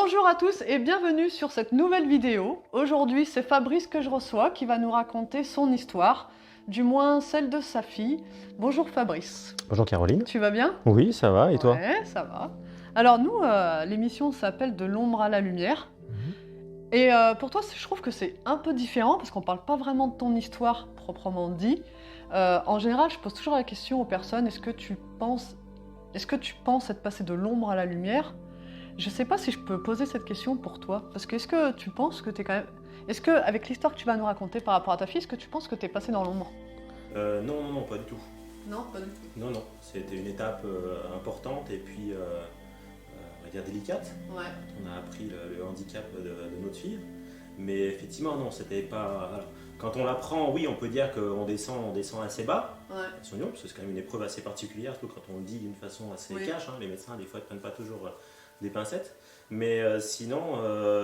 Bonjour à tous et bienvenue sur cette nouvelle vidéo. Aujourd'hui, c'est Fabrice que je reçois qui va nous raconter son histoire, du moins celle de sa fille. Bonjour Fabrice. Bonjour Caroline. Tu vas bien? Oui, ça va, et toi? Ouais, ça va. Alors nous, l'émission s'appelle De l'ombre à la lumière. Et pour toi, je trouve que c'est un peu différent parce qu'on parle pas vraiment de ton histoire proprement dit. En général, je pose toujours la question aux personnes, est-ce que tu penses être passé de l'ombre à la lumière? Je sais pas si je peux poser cette question pour toi, parce que est-ce que tu penses que t'es quand même... Est-ce que, avec l'histoire que tu vas nous raconter par rapport à ta fille, est-ce que tu penses que t'es passé dans l'ombre? Non, pas du tout. Non, pas du tout. Non, c'était une étape importante et puis, on va dire délicate. Ouais. On a appris le handicap de notre fille. Mais effectivement, non, c'était pas... Alors, quand on l'apprend, oui, on peut dire qu'on descend assez bas, Ouais. son niveau, parce que c'est quand même une épreuve assez particulière, surtout quand on le dit d'une façon assez Oui. cash. Les médecins, des fois, ne prennent pas toujours des pincettes. Mais sinon,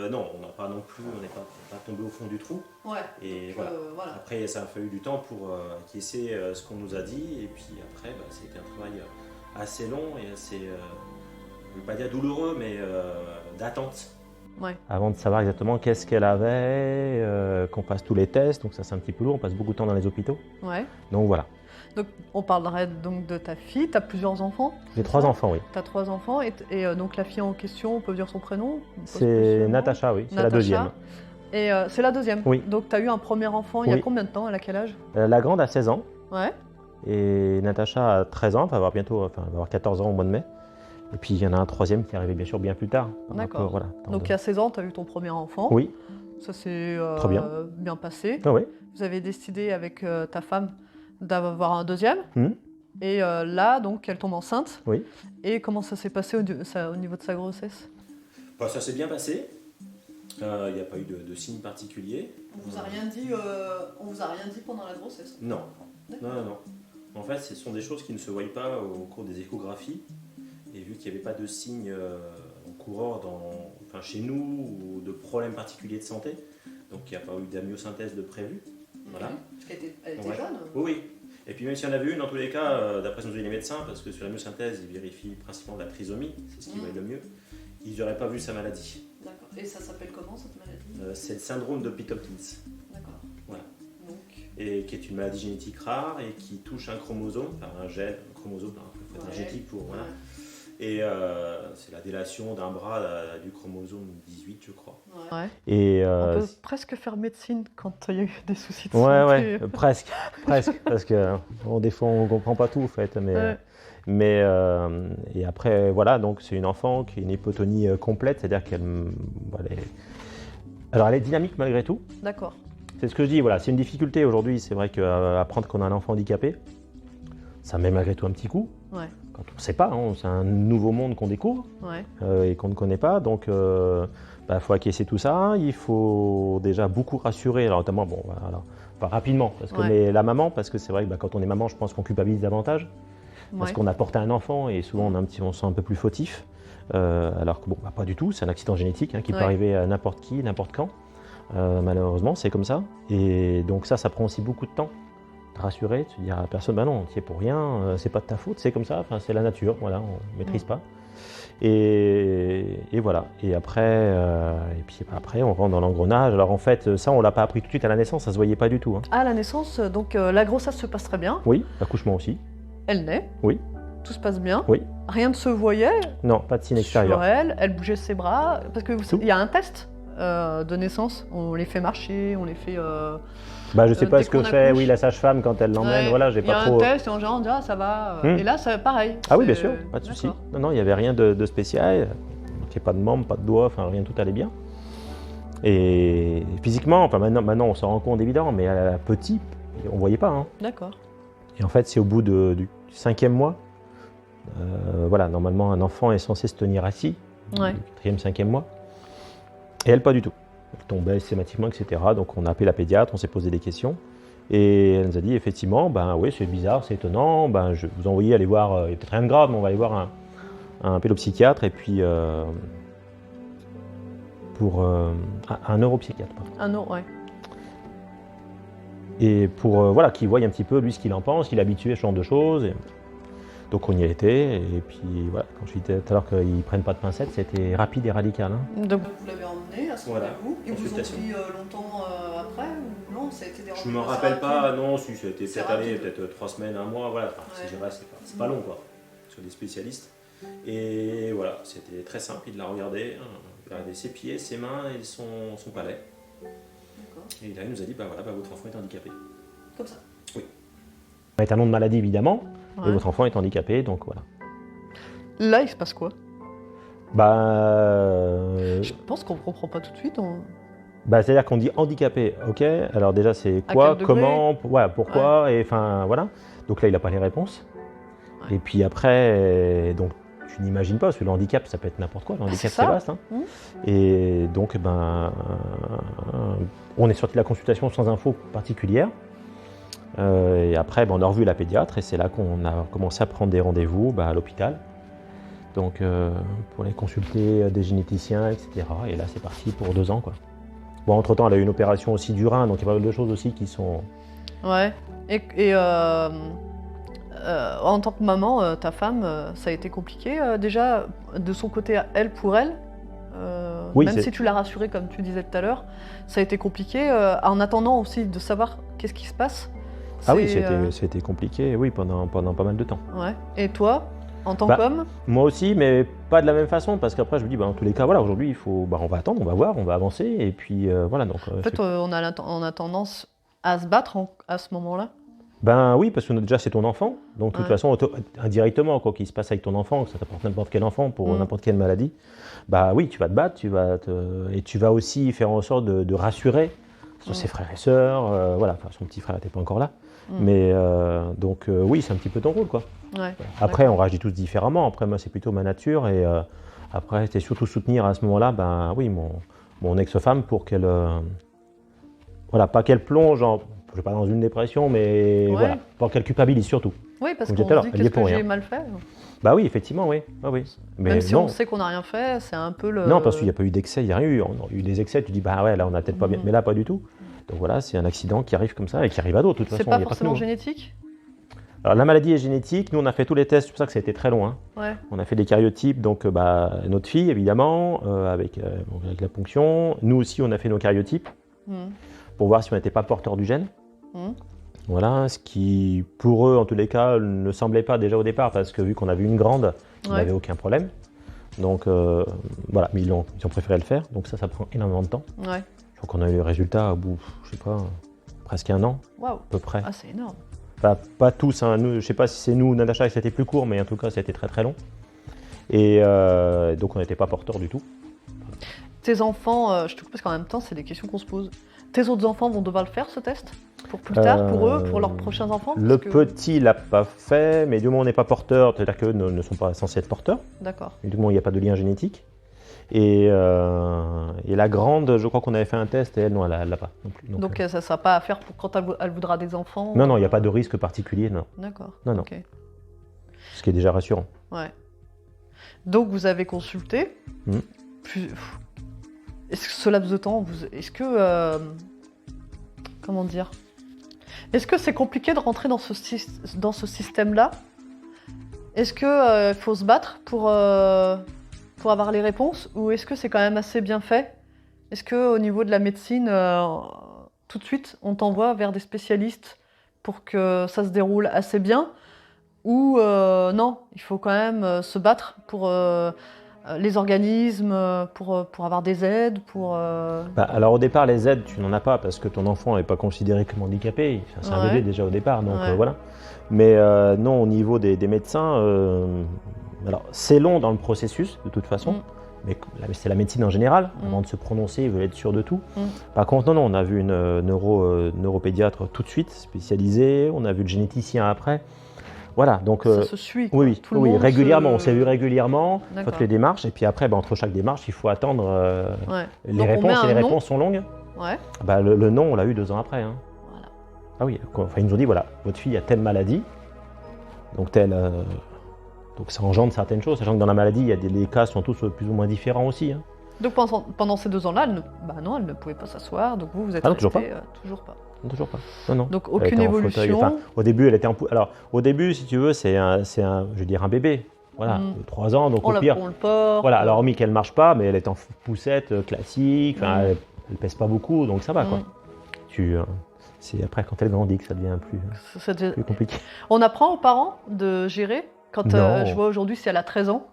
non, on n'a pas non plus, on n'est pas tombé au fond du trou. Ouais. Et Donc, voilà. Après, ça a fallu du temps pour acquiescer ce qu'on nous a dit. Et puis après, c'était un travail assez long et assez, je ne veux pas dire douloureux, mais d'attente. Ouais. Avant de savoir exactement qu'est-ce qu'elle avait, qu'on passe tous les tests, donc ça c'est un petit peu lourd, on passe beaucoup de temps dans les hôpitaux. Ouais. Donc voilà. Donc, on parlerait donc de ta fille. T'as plusieurs enfants? J'ai 3 enfants, oui. T'as 3 enfants et donc la fille en question, on peut dire son prénom? C'est Natacha, oui, c'est la deuxième. Et c'est la deuxième? Oui. Donc t'as eu un premier enfant il y a Oui. combien de temps? Elle a quel âge? La grande a 16 ans Ouais. et Natacha a 13 ans, elle va avoir 14 ans au mois de mai. Et puis il y en a un troisième qui est arrivé bien sûr bien plus tard. D'accord. Voilà, Donc il y a 16 ans, tu as eu ton premier enfant. Oui. Ça s'est Très bien. bien passé. Ah oui. Vous avez décidé avec ta femme d'avoir un deuxième. Mhm. Et là, donc, elle tombe enceinte. Oui. Et comment ça s'est passé au niveau de sa grossesse? Ça s'est bien passé. Il n'y a pas eu de signes particuliers. On vous a rien dit pendant la grossesse? Non. En fait, ce sont des choses qui ne se voient pas au cours des échographies. Et vu qu'il n'y avait pas de signes courants chez nous ou de problèmes particuliers de santé, donc il n'y a pas eu d'amniosynthèse de prévu. Voilà. Elle était Ouais. jeune? Oui. Et puis même s'il y en avait une, dans tous les cas, d'après ce que nous ont dit les médecins, parce que sur l'amniosynthèse, ils vérifient principalement la trisomie, c'est ce qui va être le mieux, ils n'auraient pas vu sa maladie. D'accord. Et ça s'appelle comment cette maladie? C'est le syndrome de Pitt-Hopkins. D'accord. Voilà. Donc... Et qui est une maladie génétique rare et qui touche un chromosome, un gène, un chromosome, un génétique pour... Voilà. Ouais. Et c'est la délation d'un bras du chromosome 18, je crois. Ouais. Et On peut presque faire médecine quand il y a eu des soucis de ouais, santé. presque, parce que des fois on comprend pas tout en fait, mais et après voilà, donc c'est une enfant qui a une hypotonie complète, c'est-à-dire elle est dynamique malgré tout. D'accord. C'est ce que je dis, voilà, c'est une difficulté aujourd'hui, c'est vrai qu'apprendre qu'on a un enfant handicapé, ça met malgré tout un petit coup. Ouais. Quand on ne sait pas, c'est un nouveau monde qu'on découvre et qu'on ne connaît pas, donc faut acquiescer tout ça. Il faut déjà beaucoup rassurer, alors notamment, pas rapidement, mais la maman, parce que c'est vrai que quand on est maman, je pense qu'on culpabilise davantage, parce qu'on a porté un enfant et souvent on se sent un peu plus fautif, alors que pas du tout, c'est un accident génétique qui peut arriver à n'importe qui, n'importe quand, malheureusement, c'est comme ça, et donc ça prend aussi beaucoup de temps. Rassurer, de se dire à la personne, non, tu es pour rien, c'est pas de ta faute, c'est comme ça, c'est la nature, voilà, on ne maîtrise pas. Et voilà. Et après, on rentre dans l'engrenage. Alors en fait, ça, on l'a pas appris tout de suite à la naissance, ça se voyait pas du tout. À la naissance, donc la grossesse se passe très bien. Oui, l'accouchement aussi. Elle naît. Oui. Tout se passe bien. Oui. Rien ne se voyait. Non, pas de signe extérieur. Sur elle bougeait ses bras, parce que il y a un test de naissance. On les fait marcher, on les fait. Je sais pas ce que fait la sage-femme quand elle l'emmène, voilà, j'ai pas trop... Il y a un test et en général on dit ça va, et là c'est pareil. Ah oui bien sûr, pas de souci. Non, il n'y avait rien de spécial, il n'y avait pas de membres, pas de doigts, rien, tout allait bien. Et physiquement, maintenant on s'en rend compte évidemment, mais à la petite, on voyait pas. D'accord. Et en fait c'est au bout du 5e mois, normalement un enfant est censé se tenir assis, du 4e, 5e mois, et elle pas du tout. Elle tombait systématiquement, etc. Donc on a appelé la pédiatre, on s'est posé des questions. Et elle nous a dit effectivement, oui c'est bizarre, c'est étonnant, je vais vous envoyer aller voir, il n'y a peut-être rien de grave, mais on va aller voir un pédopsychiatre et puis un neuropsychiatre. Ouais. Et pour qu'il voie un petit peu lui ce qu'il en pense, qu'il est habitué à ce genre de choses. Donc on y a été, et puis voilà, quand je disais tout à l'heure qu'ils ne prennent pas de pincettes, c'était rapide et radical. Hein. Donc vous l'avez emmené à ce rendez-vous, et vous ont consultation. pris longtemps après ou non, ça a été des Je me rappelle pas, non, si ça a été peut-être 3 semaines, 1 mois, voilà, enfin, si je reste, c'est pas long quoi, sur des spécialistes. Et voilà, c'était très simple, il l'a regardé, ses pieds, ses mains et son palais. Et là il nous a dit, bah voilà, votre enfant est handicapé. Comme ça. Oui. Avec un nom de maladie évidemment, et votre enfant est handicapé, donc voilà. Là, il se passe quoi? Je pense qu'on ne comprend pas tout de suite. C'est-à-dire qu'on dit handicapé, ok, alors déjà c'est quoi, comment, pourquoi, et enfin voilà. Donc là il n'a pas les réponses. Ouais. Et puis après, donc tu n'imagines pas, parce que le handicap ça peut être n'importe quoi, le handicap c'est vaste. Hein. Et donc on est sorti de la consultation sans info particulière. Et après on a revu la pédiatre et c'est là qu'on a commencé à prendre des rendez-vous à l'hôpital. Donc pour aller consulter des généticiens, etc. Et là c'est parti pour 2 ans quoi. Bon, entre-temps, elle a eu une opération aussi du rein, donc il y a pas mal de choses aussi qui sont... Ouais. Et en tant que maman, ta femme, ça a été compliqué déjà de son côté, elle, pour elle oui, même si tu l'as rassurée, comme tu disais tout à l'heure, ça a été compliqué en attendant aussi de savoir qu'est-ce qui se passe. Ah oui, c'était compliqué, oui, pendant pas mal de temps. Ouais. Et toi, en tant qu'homme? Moi aussi, mais pas de la même façon, parce qu'après je me dis, en tous les cas, voilà, aujourd'hui, il faut, on va attendre, on va voir, on va avancer, et puis voilà. Donc, en fait, on a tendance à se battre à ce moment-là. Oui, parce que déjà c'est ton enfant, donc de toute façon, indirectement, quoi qu'il se passe avec ton enfant, que ça t'apporte n'importe quel enfant pour n'importe quelle maladie, oui, tu vas te battre, et tu vas aussi faire en sorte de rassurer sur ses frères et sœurs, voilà, enfin son petit frère n'était pas encore là, mais donc oui, c'est un petit peu ton rôle, quoi. Ouais, après, on réagit tous différemment, après moi c'est plutôt ma nature, et après c'était surtout soutenir à ce moment-là, oui, mon ex-femme pour qu'elle, voilà, pas qu'elle plonge je ne vais pas dans une dépression, mais voilà, pour qu'elle culpabilise surtout. Oui, parce qu'on se dit qu'est-ce que j'ai mal fait. Oui, effectivement, oui. Mais même si on sait qu'on n'a rien fait, c'est un peu le... Non, parce qu'il n'y a pas eu d'excès, il n'y a rien eu. On a eu des excès, tu dis, là, on n'a peut-être pas bien, mais là, pas du tout. Donc voilà, c'est un accident qui arrive comme ça et qui arrive à d'autres, de toute façon. C'est pas forcément génétique? Alors, la maladie est génétique. Nous, on a fait tous les tests, c'est pour ça que ça a été très long. Hein. Ouais. On a fait des karyotypes, donc notre fille, évidemment, avec la ponction. Nous aussi, on a fait nos karyotypes pour voir si on n'était pas porteur du gène. Voilà, ce qui, pour eux, en tous les cas, ne semblait pas déjà au départ, parce que vu qu'on avait une grande, il n'avait aucun problème. Donc, voilà, mais ils ont préféré le faire. Donc ça prend énormément de temps. Ouais. Je crois qu'on a eu les résultats au bout, je sais pas, presque 1 an, à peu près. Ah, c'est énorme. Enfin, pas tous, hein. Nous, je sais pas si c'est nous, Natacha, que c'était plus court, mais en tout cas, c'était très très long. Et donc, on n'était pas porteurs du tout. Tes enfants, je te coupe parce qu'en même temps, c'est des questions qu'on se pose. Tes autres enfants vont devoir le faire, ce test? Pour plus tard, pour eux, pour leurs prochains enfants? Le petit, il l'a pas fait, mais du moment où on n'est pas porteur, c'est-à-dire qu'eux ne sont pas censés être porteurs. D'accord. Du moment où il n'y a pas de lien génétique. Et la grande, je crois qu'on avait fait un test, et elle, non, elle l'a pas non plus. Donc ça ne sera pas à faire pour quand elle voudra des enfants? Non, il n'y a pas de risque particulier, non. D'accord. Non. Okay. Ce qui est déjà rassurant. Ouais. Donc vous avez consulté. Est-ce que ce laps de temps, est-ce que... comment dire? Est-ce que c'est compliqué de rentrer dans ce système-là? Est-ce qu'il faut se battre pour avoir les réponses? Ou est-ce que c'est quand même assez bien fait? Est-ce qu'au niveau de la médecine, tout de suite, on t'envoie vers des spécialistes pour que ça se déroule assez bien? Ou non, il faut quand même se battre pour... les organismes, pour avoir des aides, Alors au départ, les aides, tu n'en as pas parce que ton enfant n'est pas considéré comme handicapé. C'est un bébé déjà au départ, donc voilà. Mais non, au niveau des médecins, alors c'est long dans le processus de toute façon, mais c'est la médecine en général. Avant de se prononcer, ils veulent être sûrs de tout. Par contre, non, on a vu une neuropédiatre tout de suite, spécialisée. On a vu le généticien après. Voilà, donc ça se suit. Oui, régulièrement. On s'est vu régulièrement, toutes les démarches, et puis après, entre chaque démarche, il faut attendre les réponses, et les réponses sont longues. Ouais. Le nom, on l'a eu 2 ans après. Hein. Voilà. Ah oui, ils nous ont dit, voilà, votre fille a telle maladie, donc donc ça engendre certaines choses, sachant que dans la maladie, les cas sont tous plus ou moins différents aussi. Hein. Donc pendant ces 2 ans-là, elle ne pouvait pas s'asseoir, donc vous êtes toujours pas. Toujours pas. Toujours pas. Non. Donc aucune évolution. Enfin, au début, elle était Alors, au début, si tu veux, c'est un bébé. Voilà, 3 ans, donc on au pire. On le porte. Voilà, alors hormis qu'elle marche pas, mais elle est en poussette classique. Enfin, elle pèse pas beaucoup, donc ça va quoi. C'est après quand elle grandit que ça devient plus compliqué. On apprend aux parents de gérer. Quand je vois aujourd'hui, si elle a 13 ans.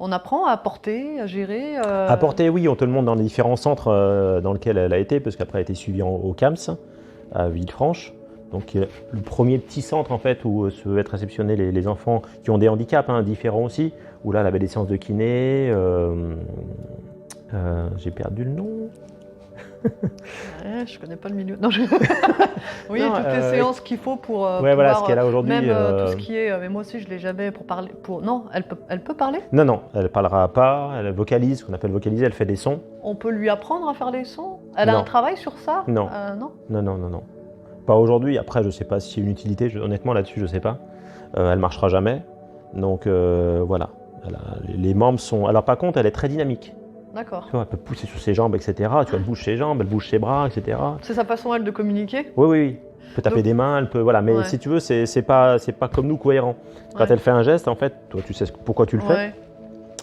On apprend à porter, à gérer. À porter, oui, on te le montre dans les différents centres dans lesquels elle a été, parce qu'après elle a été suivie au CAMS, à Villefranche. Donc le premier petit centre en fait où se être réceptionnés les enfants qui ont des handicaps différents aussi, où là elle avait des séances de kiné. J'ai perdu le nom. Ouais, je connais pas le milieu. Non, oui, toutes les séances qu'il faut pour voilà, ce qu'elle a aujourd'hui. Même tout ce qui est. Mais moi aussi, je l'ai jamais pour parler. Non, elle peut parler. Non, elle parlera pas. Elle vocalise, ce qu'on appelle vocaliser. Elle fait des sons. On peut lui apprendre à faire des sons. Elle a un travail sur ça. Non. Non. Pas aujourd'hui. Après, je sais pas s'il y a une utilité. Honnêtement, là-dessus, je sais pas. Elle marchera jamais. Donc voilà. Les membres sont. Alors par contre, elle est très dynamique. D'accord. Tu vois, elle peut pousser sur ses jambes, etc. Tu vois, elle bouge ses jambes, elle bouge ses bras, etc. C'est sa façon, elle, de communiquer ? Oui. Elle peut taper des mains, elle peut... Voilà, mais si tu veux, c'est pas comme nous cohérent. Quand elle fait un geste, en fait, toi, tu sais pourquoi tu le fais.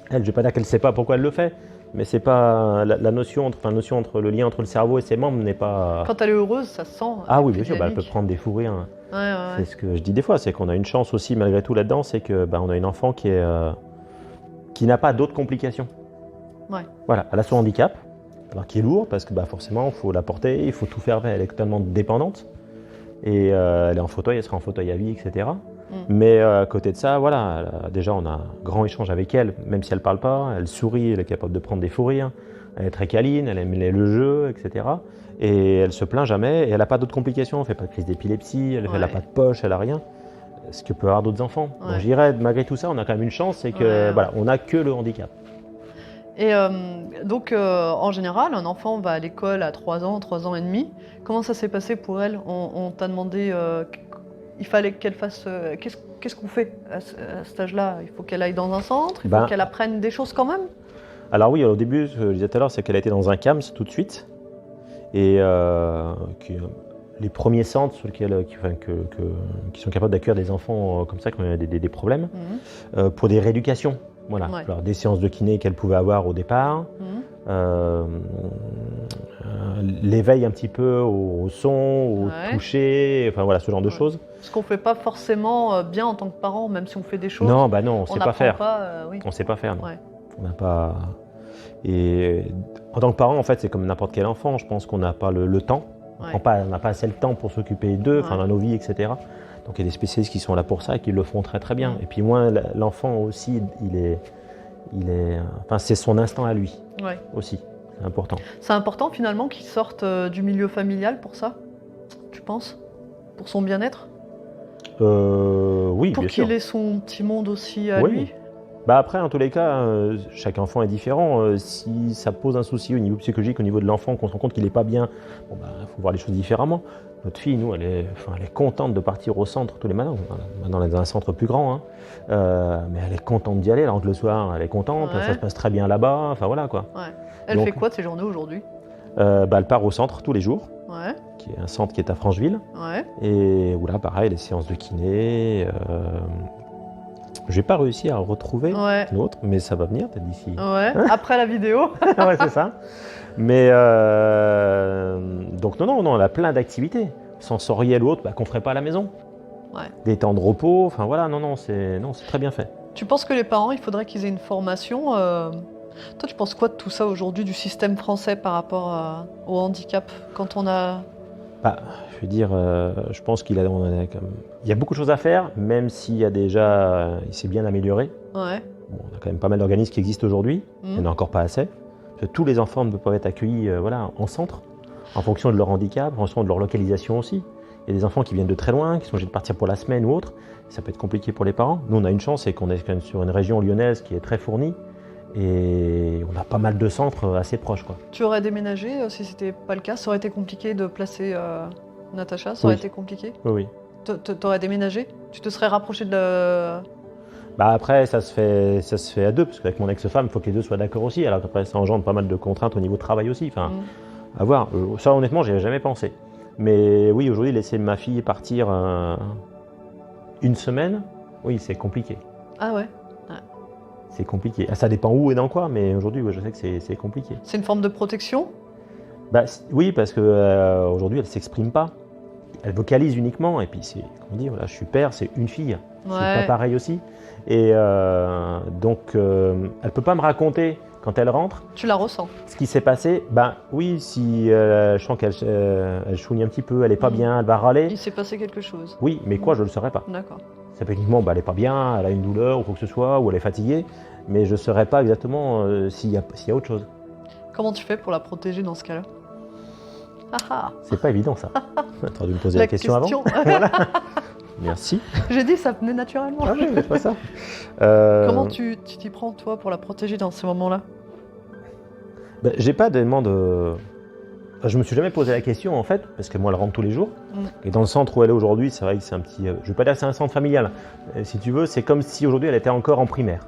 Elle, je vais pas dire qu'elle sait pas pourquoi elle le fait, mais c'est pas... La notion entre le lien entre le cerveau et ses membres n'est pas... Quand elle est heureuse, ça se sent. Ah oui, bien sûr, elle peut prendre des fous rires. C'est ce que je dis des fois, c'est qu'on a une chance aussi, malgré tout, là-dedans, c'est qu'on a une enfant qui n'a pas d'autres complications. Voilà, elle a son handicap, alors qui est lourd parce que forcément il faut la porter, il faut tout faire avec, elle est totalement dépendante et elle est en fauteuil, elle sera en fauteuil à vie, etc. Mais à côté de ça, voilà, déjà on a un grand échange avec elle, même si elle ne parle pas, elle sourit, elle est capable de prendre des fous rires, elle est très câline, elle aime le jeu, etc. Et elle se plaint jamais et elle n'a pas d'autres complications, elle ne fait pas de crise d'épilepsie, elle n'a pas de poche, elle n'a rien. Ce que peut avoir d'autres enfants. Donc je dirais, malgré tout ça, on a quand même une chance, c'est que voilà, on n'a que le handicap. Et donc, en général, un enfant va à l'école à 3 ans et demi. Comment ça s'est passé pour elle ? On t'a demandé, il fallait qu'elle fasse... Qu'est-ce qu'on fait à cet âge-là ? Il faut qu'elle aille dans un centre ? Il faut qu'elle apprenne des choses quand même ? Alors oui, au début, ce que je disais tout à l'heure, c'est qu'elle a été dans un CAMS tout de suite. Et les premiers centres sur lesquels, qui sont capables d'accueillir des enfants comme ça, qui ont des problèmes, pour des rééducations. Voilà, alors, des séances de kiné qu'elle pouvait avoir au départ, l'éveil un petit peu au son, au toucher, enfin voilà, ce genre de choses. Ce qu'on ne fait pas forcément bien en tant que parent, même si on fait des choses. Non, non, on ne sait pas faire. On ne sait pas faire. Non. On n'a pas. Et en tant que parent, en fait, c'est comme n'importe quel enfant. Je pense qu'on n'a pas le temps. On n'a pas assez le temps pour s'occuper d'eux, dans nos vies, etc. Donc il y a des spécialistes qui sont là pour ça et qui le font très très bien. Et puis moi, l'enfant aussi, enfin, c'est son instant à lui aussi. C'est important. C'est important finalement qu'il sorte du milieu familial pour ça, tu penses ? Pour son bien-être ? Oui, pour bien sûr. Pour qu'il ait son petit monde aussi à lui ? Après, en tous les cas, chaque enfant est différent. Si ça pose un souci au niveau psychologique, au niveau de l'enfant, qu'on se rend compte qu'il n'est pas bien, faut voir les choses différemment. Notre fille, nous, elle est contente de partir au centre tous les matins. Maintenant, elle est dans un centre plus grand, mais elle est contente d'y aller. Alors que le soir, elle est contente, ça se passe très bien là-bas. Enfin voilà quoi. Elle fait quoi de ses journées aujourd'hui ? Elle part au centre tous les jours, qui est un centre qui est à Francheville. Et où là, pareil, les séances de kiné. Je n'ai pas réussi à retrouver l'autre, mais ça va venir peut-être d'ici. Après la vidéo. C'est ça. Mais donc non, elle a plein d'activités sensorielles ou autres qu'on ne ferait pas à la maison. Des temps de repos, enfin voilà, c'est très bien fait. Tu penses que les parents, il faudrait qu'ils aient une formation Toi, tu penses quoi de tout ça aujourd'hui, du système français par rapport au handicap quand on a... Je veux dire, je pense qu'il y a beaucoup de choses à faire, même s'il y a déjà, il s'est bien amélioré. Bon, on a quand même pas mal d'organismes qui existent aujourd'hui, il n'y en a encore pas assez. Parce que tous les enfants ne peuvent pas être accueillis en centre, en fonction de leur handicap, en fonction de leur localisation aussi. Il y a des enfants qui viennent de très loin, qui sont obligés de partir pour la semaine ou autre. Ça peut être compliqué pour les parents. Nous, on a une chance, c'est qu'on est quand même sur une région lyonnaise qui est très fournie. Et on a pas mal de centres assez proches. Tu aurais déménagé si c'était pas le cas ? Ça aurait été compliqué de placer Natacha ? Ça aurait été compliqué ? Oui. Tu aurais déménagé ? Tu te serais rapproché de Bah après, ça se fait à deux, parce qu'avec mon ex-femme, il faut que les deux soient d'accord aussi. Alors après, ça engendre pas mal de contraintes au niveau travail aussi. Enfin, à voir. Ça, honnêtement, j'y avais jamais pensé. Mais oui, aujourd'hui, laisser ma fille partir une semaine, oui, c'est compliqué. Ah ouais. C'est compliqué. Ça dépend où et dans quoi, mais aujourd'hui, je sais que c'est compliqué. C'est une forme de protection? Bah, oui, parce que aujourd'hui, elle s'exprime pas. Elle vocalise uniquement, et puis c'est, comme on dit, voilà, je suis père, c'est une fille. Je suis pas pareil aussi. Et donc, elle peut pas me raconter quand elle rentre. Tu la ressens? Ce qui s'est passé, ben oui, si je sens qu'elle elle chouine un petit peu, elle est pas bien, elle va râler. Il s'est passé quelque chose? Oui, mais quoi, je le saurais pas. D'accord. Ça peut uniquement, elle est pas bien, elle a une douleur ou quoi que ce soit, ou elle est fatiguée, mais je saurais pas exactement s'il y a autre chose. Comment tu fais pour la protéger dans ce cas-là? C'est pas évident ça. T'aurais dû me poser la question avant. Voilà. Merci. J'ai dit ça venait naturellement. Ah oui, c'est pas ça. Comment tu t'y prends toi pour la protéger dans ces moments-là? Ben, j'ai pas d'élément de... Je me suis jamais posé la question en fait, parce que moi elle rentre tous les jours. Et dans le centre où elle est aujourd'hui, c'est vrai que c'est un petit... je vais pas dire que c'est un centre familial. Si tu veux, c'est comme si aujourd'hui elle était encore en primaire.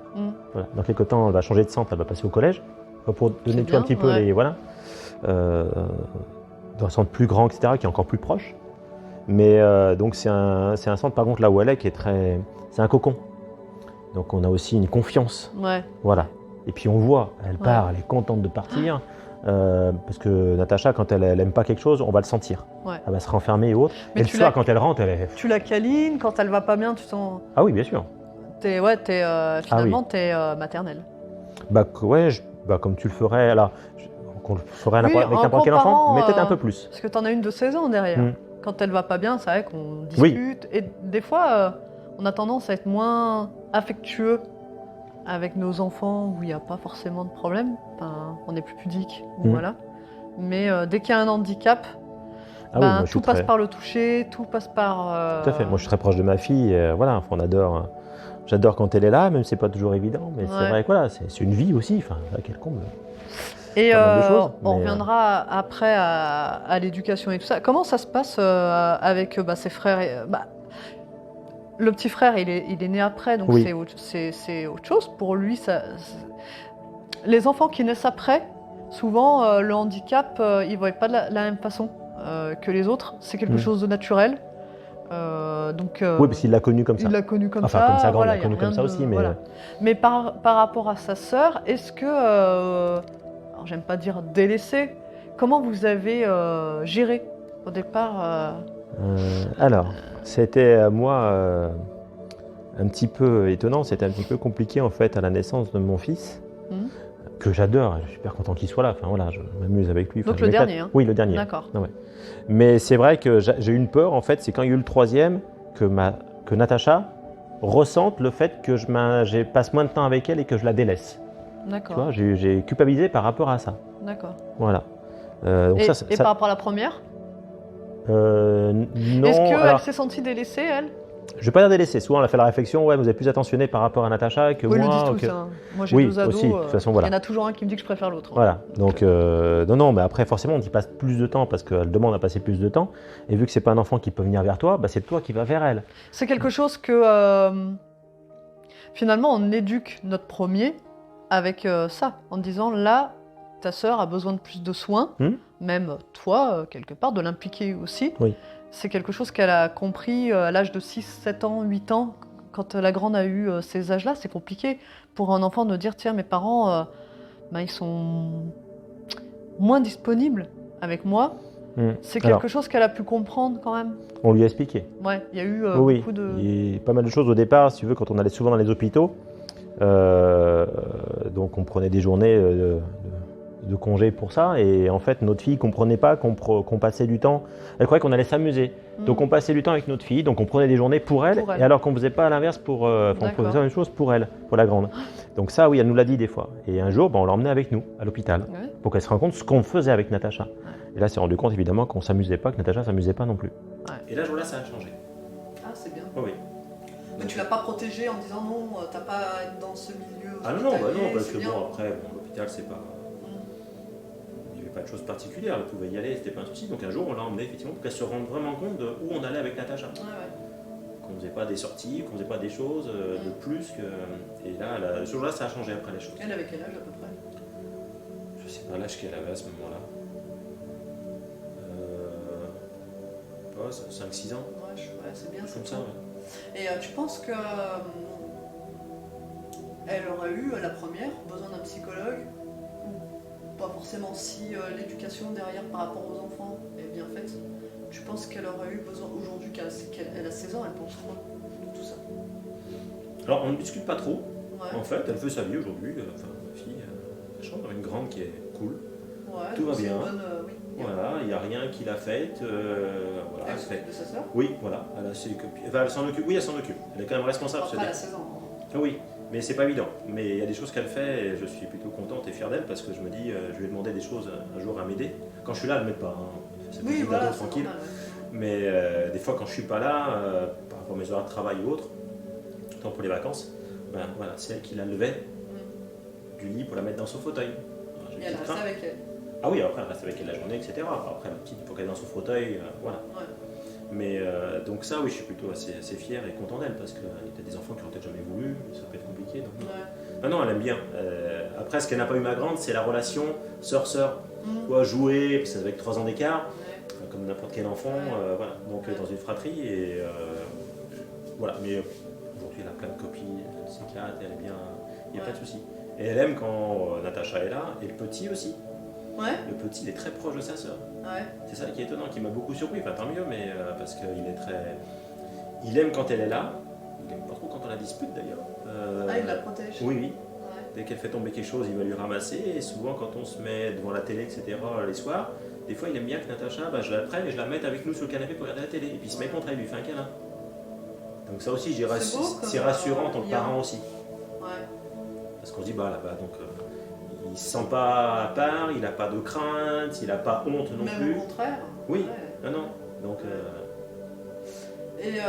Voilà. Dans quelques temps, elle va changer de centre, elle va passer au collège. Pour donner un petit peu les... Voilà. Dans un centre plus grand, etc., qui est encore plus proche. Mais donc c'est un centre par contre là où elle est qui est très... C'est un cocon. Donc on a aussi une confiance. Ouais. Voilà. Et puis on voit, elle part, elle est contente de partir. Parce que Natacha, quand elle aime pas quelque chose, on va le sentir. Elle va se renfermer et autres. Mais et le soir, quand elle rentre, elle est... Tu la câlines, quand elle va pas bien, tu sens... Ah oui, bien sûr. Finalement, t'es maternelle. Bah ouais, comme tu le ferais, là, qu'on le ferait avec n'importe quel enfant, mais peut-être un peu plus. Parce que t'en as une de 16 ans derrière. Quand elle va pas bien, c'est vrai qu'on discute. Et des fois, on a tendance à être moins affectueux avec nos enfants où il n'y a pas forcément de problème. Enfin, on est plus pudique, voilà. Mais dès qu'il y a un handicap, tout passe par le toucher, tout passe par... Tout à fait, moi je suis très proche de ma fille, voilà, on adore... J'adore quand elle est là, même si c'est pas toujours évident, mais c'est vrai que voilà, c'est une vie aussi, enfin, quel comble. Et on reviendra après à l'éducation et tout ça. Comment ça se passe avec ses frères le petit frère, il est né après, donc c'est autre chose. Pour lui, les enfants qui naissent après, souvent, le handicap, ils ne voient pas de la même façon que les autres. C'est quelque chose de naturel. Oui, parce qu'il l'a connu comme ça. Il l'a connu comme ça. Enfin, comme sa grande, il l'a connu comme ça aussi. Mais, mais par rapport à sa sœur, est-ce que, alors j'aime pas dire délaissé, comment vous avez géré au départ Alors, c'était moi un petit peu étonnant, c'était un petit peu compliqué en fait à la naissance de mon fils, que j'adore, je suis super content qu'il soit là, enfin voilà, je m'amuse avec lui. Donc le dernier Oui, le dernier. D'accord. Ouais. Mais c'est vrai que j'ai eu une peur en fait, c'est quand il y a eu le troisième que Natacha ressente le fait que je passe moins de temps avec elle et que je la délaisse. D'accord. Tu vois, j'ai culpabilisé par rapport à ça. D'accord. Voilà. Donc et par rapport à la première non. Est-ce qu'elle s'est sentie délaissée, elle? Je ne vais pas dire délaissée. Souvent, on a fait la réflexion, ouais, vous êtes plus attentionné par rapport à Natacha que moi. Ils le disent tous, hein. Moi, j'ai deux ados. Aussi, de toute façon, voilà. Il y en a toujours un qui me dit que je préfère l'autre. Voilà. Donc, non, mais après, forcément, on y passe plus de temps parce qu'elle demande à passer plus de temps. Et vu que c'est pas un enfant qui peut venir vers toi, c'est toi qui vas vers elle. C'est quelque chose que, finalement, on éduque notre premier avec ça, en disant, là, ta sœur a besoin de plus de soins, même toi, quelque part, de l'impliquer aussi. Oui. C'est quelque chose qu'elle a compris à l'âge de 6, 7 ans, 8 ans. Quand la grande a eu ces âges-là, c'est compliqué pour un enfant de dire, tiens, mes parents, ils sont moins disponibles avec moi. C'est quelque chose qu'elle a pu comprendre quand même. On lui a expliqué. Ouais, il y a eu beaucoup de... Il y a pas mal de choses au départ, si tu veux, quand on allait souvent dans les hôpitaux. Donc on prenait des journées de congé pour ça, et en fait notre fille comprenait pas qu'on passait du temps, elle croyait qu'on allait s'amuser, donc on passait du temps avec notre fille, donc on prenait des journées pour elle. Et alors qu'on faisait pas à l'inverse on faisait la même chose pour elle, pour la grande. Donc ça, oui, elle nous l'a dit des fois, et un jour on l'emmenait avec nous à l'hôpital pour qu'elle se rende compte ce qu'on faisait avec Natacha. Et là elle s'est rendu compte évidemment qu'on s'amusait pas, que Natacha s'amusait pas non plus. Et là, jour-là, ça a changé. Ah, c'est bien. Oui. Mais tu l'as pas protégée en disant non, t'as pas à être dans ce milieu. Ah non, parce que après, l'hôpital, c'est pas... Il n'y avait pas de choses particulières, elle pouvait y aller, c'était pas un souci. Donc un jour, on l'a emmenée effectivement pour qu'elle se rende vraiment compte de où on allait avec Natacha. qu'on ne faisait pas des sorties, qu'on ne faisait pas des choses de plus que. Et là, ce jour-là, ça a changé après les choses. Elle avait quel âge à peu près? Je sais pas l'âge qu'elle avait à ce moment-là. 5-6 ans. Ouais, c'est bien. Comme ça, ouais. Et tu penses que elle aurait eu, la première, besoin d'un psychologue? Ou pas forcément, si l'éducation derrière par rapport aux enfants est bien faite? Tu penses qu'elle aurait eu besoin aujourd'hui qu'elle a 16 ans, elle pense quoi de tout ça? Alors on ne discute pas trop. Ouais. En fait, elle fait sa vie aujourd'hui. Enfin, ma fille, elle chante dans une grande qui est cool. Ouais, tout va bien. Bonne, oui. Voilà, il n'y a rien qui l'a faite. Voilà, Elle s'occupe de sa sœur? Oui, voilà. Elle a ses copines. Enfin, elle s'en occupe. Oui, elle s'en occupe. Elle est quand même responsable. Après, elle a 16 ans. Oui, mais c'est pas évident. Mais il y a des choses qu'elle fait et je suis plutôt contente et fière d'elle parce que je me dis, je lui ai demandé des choses un jour à m'aider. Quand je suis là, elle ne m'aide pas. C'est oui, voilà, tranquille. Normal, ouais. Mais des fois, quand je suis pas là, par rapport à mes horaires de travail ou autre, tant pour les vacances, ben voilà, c'est elle qui la levait du lit pour la mettre dans son fauteuil. Et elle reste avec elle. Ah oui, après elle reste avec elle la journée, etc. Après la petite, il faut qu'elle est dans son fauteuil, voilà. Ouais. Mais donc ça, oui, je suis plutôt assez fier et content d'elle parce qu'il y a des enfants qui n'ont peut-être jamais voulu, ça peut être compliqué. Donc... Ouais. Ah non, elle aime bien. Après, ce qu'elle n'a pas eu ma grande, c'est la relation sœur-sœur. Quoi, jouer, parce que c'est avec 3 ans d'écart, comme n'importe quel enfant, voilà. Donc dans une fratrie, et voilà. Mais aujourd'hui, elle a plein de copines, elle s'éclate, elle est bien, il n'y a pas de souci. Et elle aime quand Natacha est là, et le petit aussi. Ouais. Le petit, il est très proche de sa sœur. Ouais. C'est ça qui est étonnant, qui m'a beaucoup surpris, enfin tant mieux, mais parce qu'il est très... Il aime quand elle est là, il aime pas trop quand on la dispute d'ailleurs. Il la protège. Oui, oui. Ouais. Dès qu'elle fait tomber quelque chose, il va lui ramasser, et souvent quand on se met devant la télé, etc., les soirs, des fois il aime bien que Natacha, je la prenne et je la mette avec nous sur le canapé pour regarder la télé, et puis il se met contre elle, il lui fait un câlin. Donc ça aussi, c'est rassurant en tant que parent aussi. Ouais. Parce qu'on se dit, là-bas, donc... il ne se sent pas à part, il n'a pas de crainte, il n'a pas honte non plus. Même au contraire. Oui, Ouais. non. Donc, Et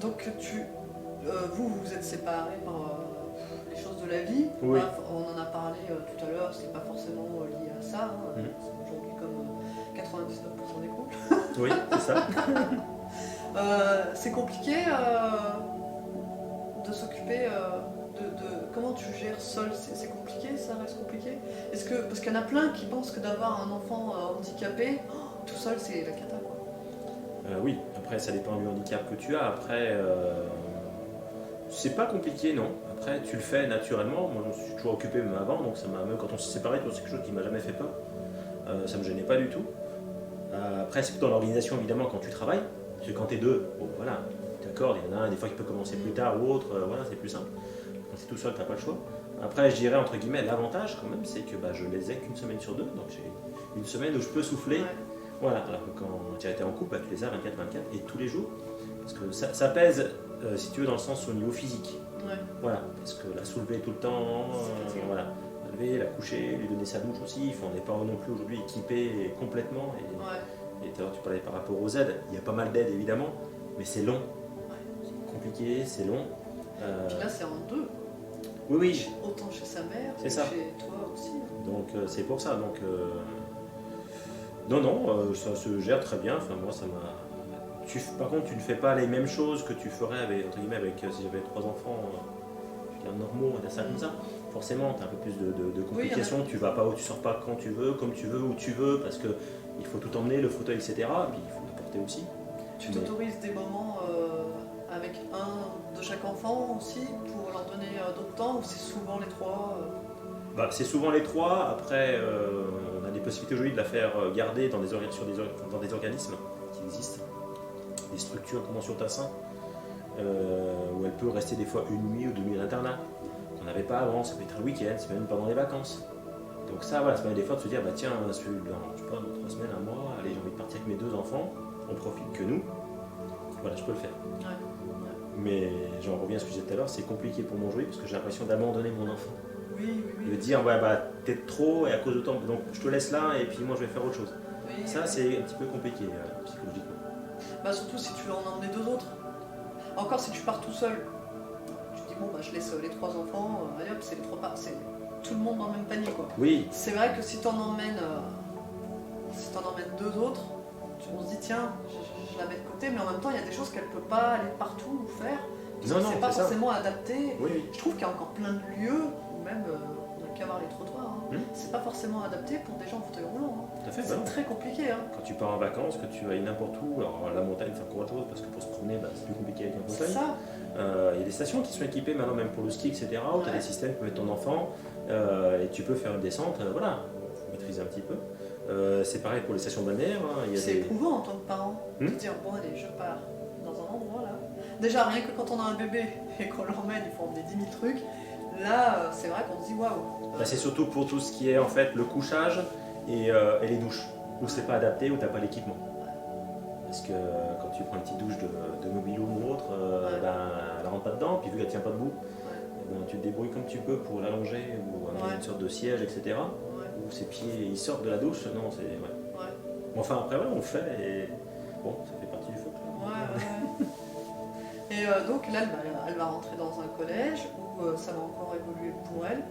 donc vous êtes séparés par les choses de la vie. Oui. On en a parlé tout à l'heure, c'est pas forcément lié à ça. C'est aujourd'hui comme 99% des couples. Oui, c'est ça. C'est compliqué de s'occuper comment tu gères seul, c'est compliqué, ça reste compliqué. Parce qu'il y en a plein qui pensent que d'avoir un enfant handicapé, tout seul c'est la cata quoi. Oui, après ça dépend du handicap que tu as. Après, c'est pas compliqué, non. Après, tu le fais naturellement. Moi, je me suis toujours occupé même avant, donc ça m'a même quand on s'est séparés, c'est quelque chose qui m'a jamais fait peur. Ça me gênait pas du tout. Après, c'est plutôt dans l'organisation évidemment quand tu travailles. Parce que quand t'es deux, bon voilà, d'accord, il y en a un des fois qui peut commencer plus tard ou autre, voilà, c'est plus simple. Quand c'est tout seul, t'as pas le choix. Après, je dirais entre guillemets, l'avantage quand même, c'est que je les ai qu'une semaine sur 2, donc j'ai une semaine où je peux souffler. Ouais. Voilà, alors que quand tu as été en couple, tu les as 24-24 et tous les jours. Parce que ça pèse, si tu veux, dans le sens au niveau physique. Ouais. Voilà, parce que la soulever tout le temps, voilà, la lever, la coucher, lui donner sa douche aussi. On n'est pas non plus aujourd'hui équipé complètement. Et tu parlais par rapport aux aides, il y a pas mal d'aides évidemment, mais c'est long. C'est compliqué, c'est long. Puis là, c'est en deux. Oui. Autant chez sa mère que ça. Chez toi aussi. Donc c'est pour ça. Donc, non, ça se gère très bien. Enfin, moi, ça m'a. Par contre, tu ne fais pas les mêmes choses que tu ferais avec si j'avais 3 enfants, normaux, ça comme ça. Forcément, tu as un peu plus de complications. Tu vas pas où tu sors pas quand tu veux, comme tu veux, où tu veux, parce que il faut tout emmener, le fauteuil, etc. Et puis il faut l'apporter aussi. Tu t'autorises des moments avec un de chaque enfant aussi pour leur donner d'autres temps, ou c'est souvent les 3 C'est souvent les 3. Après, on a des possibilités aujourd'hui de la faire garder dans des organismes qui existent, des structures comme sur Tassin, où elle peut rester des fois une nuit ou 2 nuits d'internat. On n'avait pas avant, ça peut être un week-end, c'est même pendant les vacances. Donc ça, voilà, ça permet des fois de se dire, tiens, je sais pas, dans 3 semaines, un mois, allez, j'ai envie de partir avec mes 2 enfants, on profite que nous. Voilà, je peux le faire. Ouais. Mais j'en reviens à ce que je disais tout à l'heure, c'est compliqué pour moi aujourd'hui parce que j'ai l'impression d'abandonner mon enfant. Oui. De dire, t'es trop et à cause de temps, donc je te laisse là et puis moi je vais faire autre chose. Oui, ça, c'est un petit peu compliqué psychologiquement. Surtout si tu veux en emmener 2 autres. Encore si tu pars tout seul. Tu te dis, je laisse les 3 enfants, allez hop, c'est les 3 parts, c'est tout le monde dans le même panier quoi. Oui. C'est vrai que si t'en emmènes 2 autres, on se dit tiens, je la mets de côté, mais en même temps il y a des choses qu'elle ne peut pas aller partout faire, puisque c'est pas forcément adapté. Oui. Je trouve qu'il y a encore plein de lieux, ou même on n'a qu'à voir les trottoirs, c'est pas forcément adapté pour des gens en fauteuil roulant. C'est très compliqué. Quand tu pars en vacances, que tu ailles n'importe où, alors la montagne c'est encore autre chose, parce que pour se promener c'est plus compliqué avec un fauteuil. C'est ça. Il y a des stations qui sont équipées maintenant même pour le ski, etc. où tu as des systèmes pour mettre ton enfant et tu peux faire une descente, voilà, il faut maîtriser un petit peu. C'est pareil pour les stations balnéaires. C'est éprouvant en tant que parent de dire bon allez je pars dans un endroit là. Déjà rien que quand on a un bébé et qu'on l'emmène, il faut emmener 10 000 trucs. Là c'est vrai qu'on se dit waouh. C'est surtout pour tout ce qui est en fait le couchage et les douches, où c'est pas adapté, où t'as pas l'équipement. Parce que quand tu prends une petite douche de mobil-home ou autre, elle rentre pas dedans, puis vu qu'elle tient pas debout, tu te débrouilles comme tu peux pour l'allonger ou amener une sorte de siège, etc. Où ses pieds ils sortent de la douche, non c'est... Bon, enfin après on le fait et bon, ça fait partie du folklore. Et donc là elle va rentrer dans un collège où ça va encore évoluer pour elle.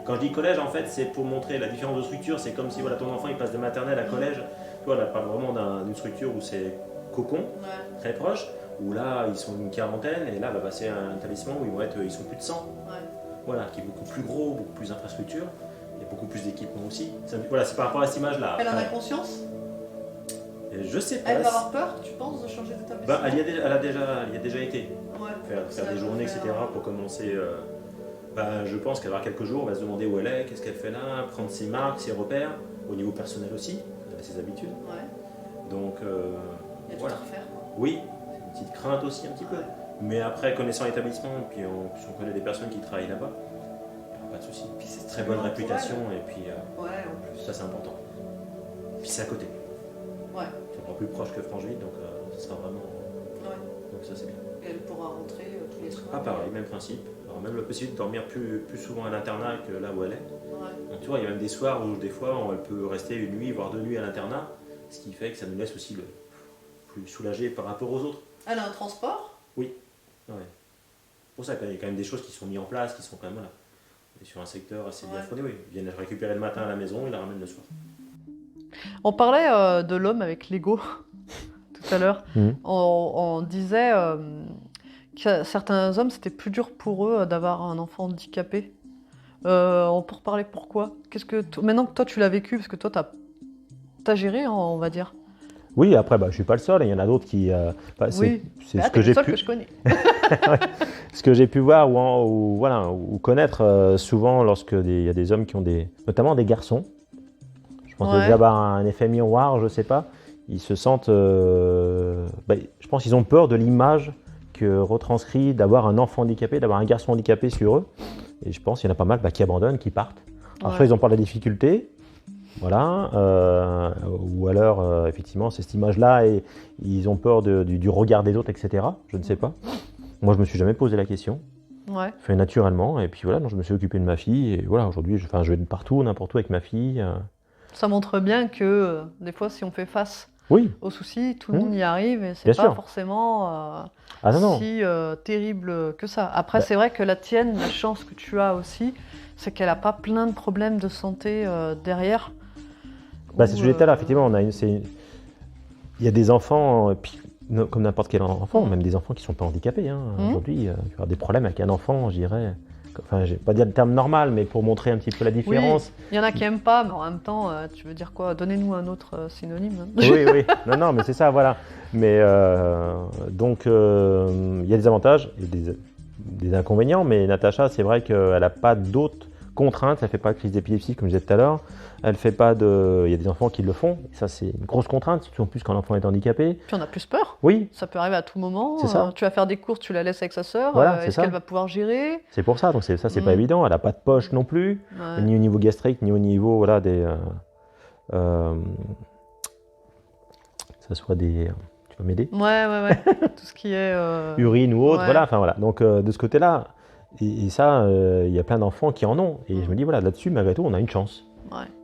Quand je dis collège, en fait, c'est pour montrer la différence de structure. C'est comme si voilà, ton enfant il passe de maternelle à collège. Toi, là, parle vraiment d'une structure où c'est cocon, très proche, où là, ils sont une quarantaine, et là, elle va passer à un établissement où ils sont plus de 100. Voilà, qui est beaucoup plus gros, beaucoup plus d'infrastructures, il y a beaucoup plus d'équipements aussi. Voilà, c'est par rapport à cette image-là. Elle en a conscience ? Je sais pas. Elle va avoir peur, tu penses, de changer d'établissement ? Elle y a déjà été. Faire des journées, etc. pour commencer. Je pense qu'elle va avoir quelques jours, elle va se demander où elle est, qu'est-ce qu'elle fait là, prendre ses marques, ses repères, au niveau personnel aussi, elle a ses habitudes. Donc, il y a tout à refaire. Oui, c'est une petite crainte aussi un petit peu. Mais après, connaissant l'établissement, puis on connaît des personnes qui travaillent là-bas, il n'y a pas de souci. Puis c'est très bonne réputation, et puis en plus. ça c'est important. Puis c'est à côté. C'est encore plus proche que Francheville, donc ça sera vraiment. Donc ça c'est bien. Et elle pourra rentrer tous les soirs. Pareil, même principe. Alors même la possibilité de dormir plus souvent à l'internat que là où elle est. Donc tu vois, il y a même des soirs où des fois elle peut rester une nuit, voire 2 nuits à l'internat, ce qui fait que ça nous laisse aussi plus soulagé par rapport aux autres. Elle a un transport ? Oui. Pour ça qu'il y a quand même des choses qui sont mises en place, qui sont quand même là. On est sur un secteur assez bien fondé, Ils viennent la récupérer le matin à la maison, ils la ramènent le soir. On parlait de l'homme avec l'ego tout à l'heure. On disait que certains hommes, c'était plus dur pour eux d'avoir un enfant handicapé. On peut reparler pourquoi ? Maintenant que toi tu l'as vécu, parce que toi t'as géré, on va dire. Oui, après, je suis pas le seul. Il y en a d'autres qui. C'est ce que j'ai pu. Que je connais. Ce que j'ai pu voir ou connaître souvent lorsqu'il y a des hommes qui ont notamment des garçons. Je pense déjà avoir un effet miroir, je sais pas. Ils se sentent. Je pense qu'ils ont peur de l'image que retranscrit d'avoir un enfant handicapé, d'avoir un garçon handicapé sur eux. Et je pense qu'il y en a pas mal qui abandonnent, qui partent. Alors, soit ils ont peur de la difficulté. Voilà, ou alors effectivement c'est cette image-là et ils ont peur du regard des autres, etc. Je ne sais pas. Moi je me suis jamais posé la question. Fait naturellement et puis voilà, donc je me suis occupé de ma fille et voilà aujourd'hui je vais partout, n'importe où avec ma fille. Ça montre bien que des fois si on fait face aux soucis, tout le monde y arrive et c'est pas forcément si terrible que ça. Après c'est vrai que la tienne, la chance que tu as aussi, c'est qu'elle n'a pas plein de problèmes de santé derrière. C'est ce que je disais là, effectivement, il y a des enfants, comme n'importe quel enfant, même des enfants qui ne sont pas handicapés. Aujourd'hui, tu as des problèmes avec un enfant, je dirais, enfin, je ne vais pas dire le terme normal, mais pour montrer un petit peu la différence. Oui, il y en a qui n'aiment pas, mais en même temps, tu veux dire quoi ? Donnez-nous un autre synonyme. Oui, non, mais c'est ça, voilà. Mais donc, il y a des avantages et des inconvénients, mais Natacha, c'est vrai qu'elle n'a pas d'autres contraintes, elle ne fait pas de crise d'épilepsie, comme je disais tout à l'heure. Elle fait pas de. Il y a des enfants qui le font. Et ça, c'est une grosse contrainte, surtout en plus quand l'enfant est handicapé. Puis on a plus peur. Oui. Ça peut arriver à tout moment. C'est ça. Tu vas faire des courses, tu la laisses avec sa sœur. Est-ce qu'elle va pouvoir gérer ? C'est pour ça. Donc c'est pas évident. Elle n'a pas de poche non plus, ni au niveau gastrique, ni au niveau des. Que ce soit des. Tu vas m'aider ? Ouais. Tout ce qui est. Urine ou autre. Voilà. Donc de ce côté-là, et ça, il y a plein d'enfants qui en ont. Et je me dis là-dessus, malgré tout, on a une chance.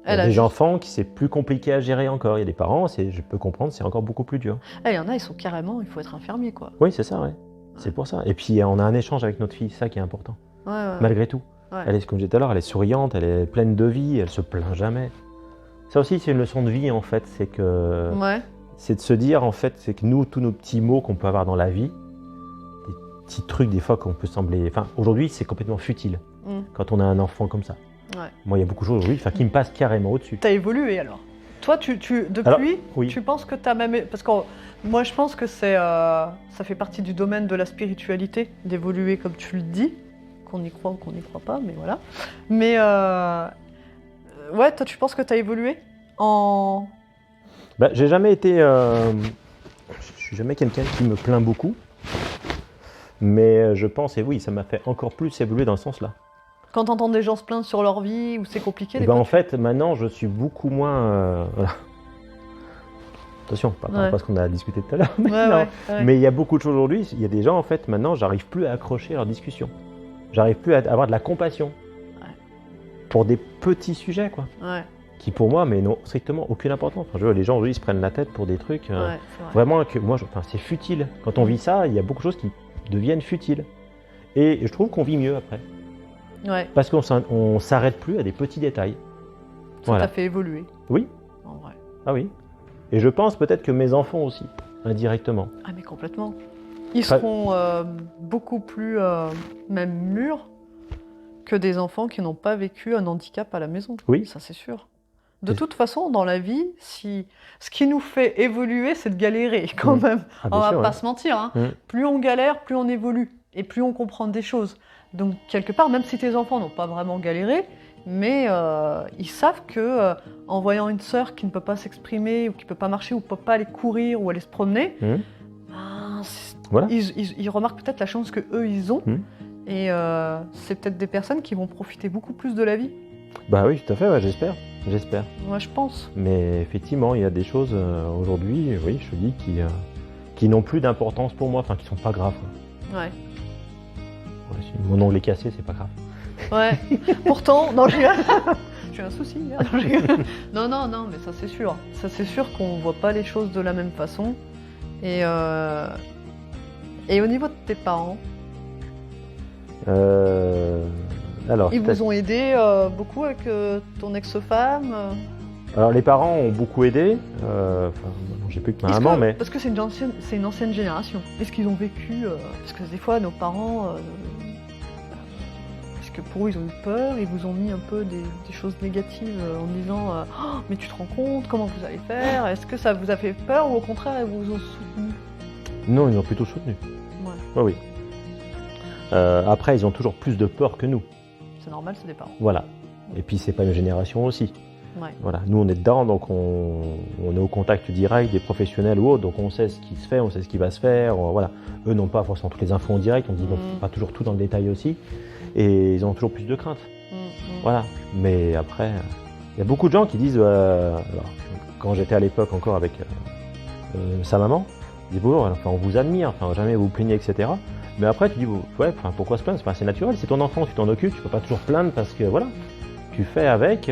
Il y a des enfants qui c'est plus compliqué à gérer encore. Il y a des parents, je peux comprendre, c'est encore beaucoup plus dur. Il y en a, ils sont carrément, il faut être infirmier quoi. Oui, c'est ça, c'est pour ça. Et puis on a un échange avec notre fille, c'est ça qui est important. Malgré tout. Elle est, comme je disais tout à l'heure, elle est souriante, elle est pleine de vie, elle se plaint jamais. Ça aussi, c'est une leçon de vie en fait, c'est que c'est de se dire, en fait, c'est que nous, tous nos petits mots qu'on peut avoir dans la vie, des petits trucs des fois qu'on peut sembler... Enfin, aujourd'hui, c'est complètement futile quand on a un enfant comme ça. Ouais. Moi, il y a beaucoup de choses aujourd'hui qui me passent carrément au-dessus. T'as évolué alors. Toi, depuis, tu penses que t'as même... Parce que moi, je pense que ça fait partie du domaine de la spiritualité, d'évoluer comme tu le dis, qu'on y croit ou qu'on n'y croit pas, mais voilà. Mais ouais, toi, tu penses que t'as évolué en... J'ai jamais été... je suis jamais quelqu'un qui me plaint beaucoup, mais je pense, et oui, ça m'a fait encore plus évoluer dans ce sens-là. Quand t'entends des gens se plaindre sur leur vie, ou c'est compliqué, en fait, maintenant, je suis beaucoup moins... Voilà. Attention, par rapport à ce qu'on a discuté tout à l'heure. Mais il y a beaucoup de choses aujourd'hui. Il y a des gens, en fait, maintenant, j'arrive plus à accrocher leur discussion. J'arrive plus à avoir de la compassion pour des petits sujets, quoi. Qui, pour moi, mais n'ont strictement aucune importance. Enfin, les gens, aujourd'hui, se prennent la tête pour des trucs vraiment que moi, c'est futile. Quand on vit ça, il y a beaucoup de choses qui deviennent futiles. Et je trouve qu'on vit mieux après. Parce qu'on s'arrête plus à des petits détails. Ça t'a fait évoluer. Oui. En vrai. Ah oui. Et je pense peut-être que mes enfants aussi, indirectement. Ah mais complètement. Ils seront beaucoup plus même mûrs que des enfants qui n'ont pas vécu un handicap à la maison. Oui. Ça c'est sûr. De toute façon, dans la vie, ce qui nous fait évoluer, c'est de galérer quand même. On va pas se mentir. Hein. Plus on galère, plus on évolue. Et plus on comprend des choses. Donc quelque part, même si tes enfants n'ont pas vraiment galéré, mais ils savent que en voyant une sœur qui ne peut pas s'exprimer, ou qui ne peut pas marcher, ou ne peut pas aller courir, ou aller se promener, ils remarquent peut-être la chance qu'eux, ils ont. Et c'est peut-être des personnes qui vont profiter beaucoup plus de la vie. Bah oui, tout à fait, j'espère. Moi, je pense. Mais effectivement, il y a des choses aujourd'hui, oui, je te dis, qui n'ont plus d'importance pour moi, enfin qui sont pas graves. Si mon ongle est cassé, c'est pas grave. Pourtant, non, j'ai un souci. Non, mais ça c'est sûr. Ça c'est sûr qu'on voit pas les choses de la même façon. Et au niveau de tes parents, alors, ils vous ont aidé beaucoup avec ton ex-femme Alors les parents ont beaucoup aidé. J'ai plus que ma maman, mais... Parce que c'est une ancienne génération. Est-ce qu'ils ont vécu parce que des fois, nos parents... Parce que pour eux, ils ont eu peur, ils vous ont mis un peu des choses négatives en disant oh, mais tu te rends compte, comment vous allez faire? Est-ce que ça vous a fait peur ou au contraire, ils vous ont soutenu? Non, ils ont plutôt soutenu. Oui. Après, ils ont toujours plus de peur que nous. C'est normal, c'est des parents. Voilà. Et puis, c'est pas une génération aussi. Voilà. Nous, on est dedans, donc on est au contact direct des professionnels ou autres, donc on sait ce qui se fait, on sait ce qui va se faire. Voilà. Eux n'ont pas forcément toutes les infos en direct, on dit pas toujours tout dans le détail aussi, et ils ont toujours plus de crainte. Voilà. Mais après, il y a beaucoup de gens qui disent, alors, quand j'étais à l'époque encore avec sa maman, ils disent bon, enfin, on vous admire, enfin, jamais vous plaignez, etc. Mais après, tu dis pourquoi se plaindre? C'est naturel, c'est ton enfant, tu t'en occupes, tu peux pas toujours plaindre parce que voilà. Tu fais avec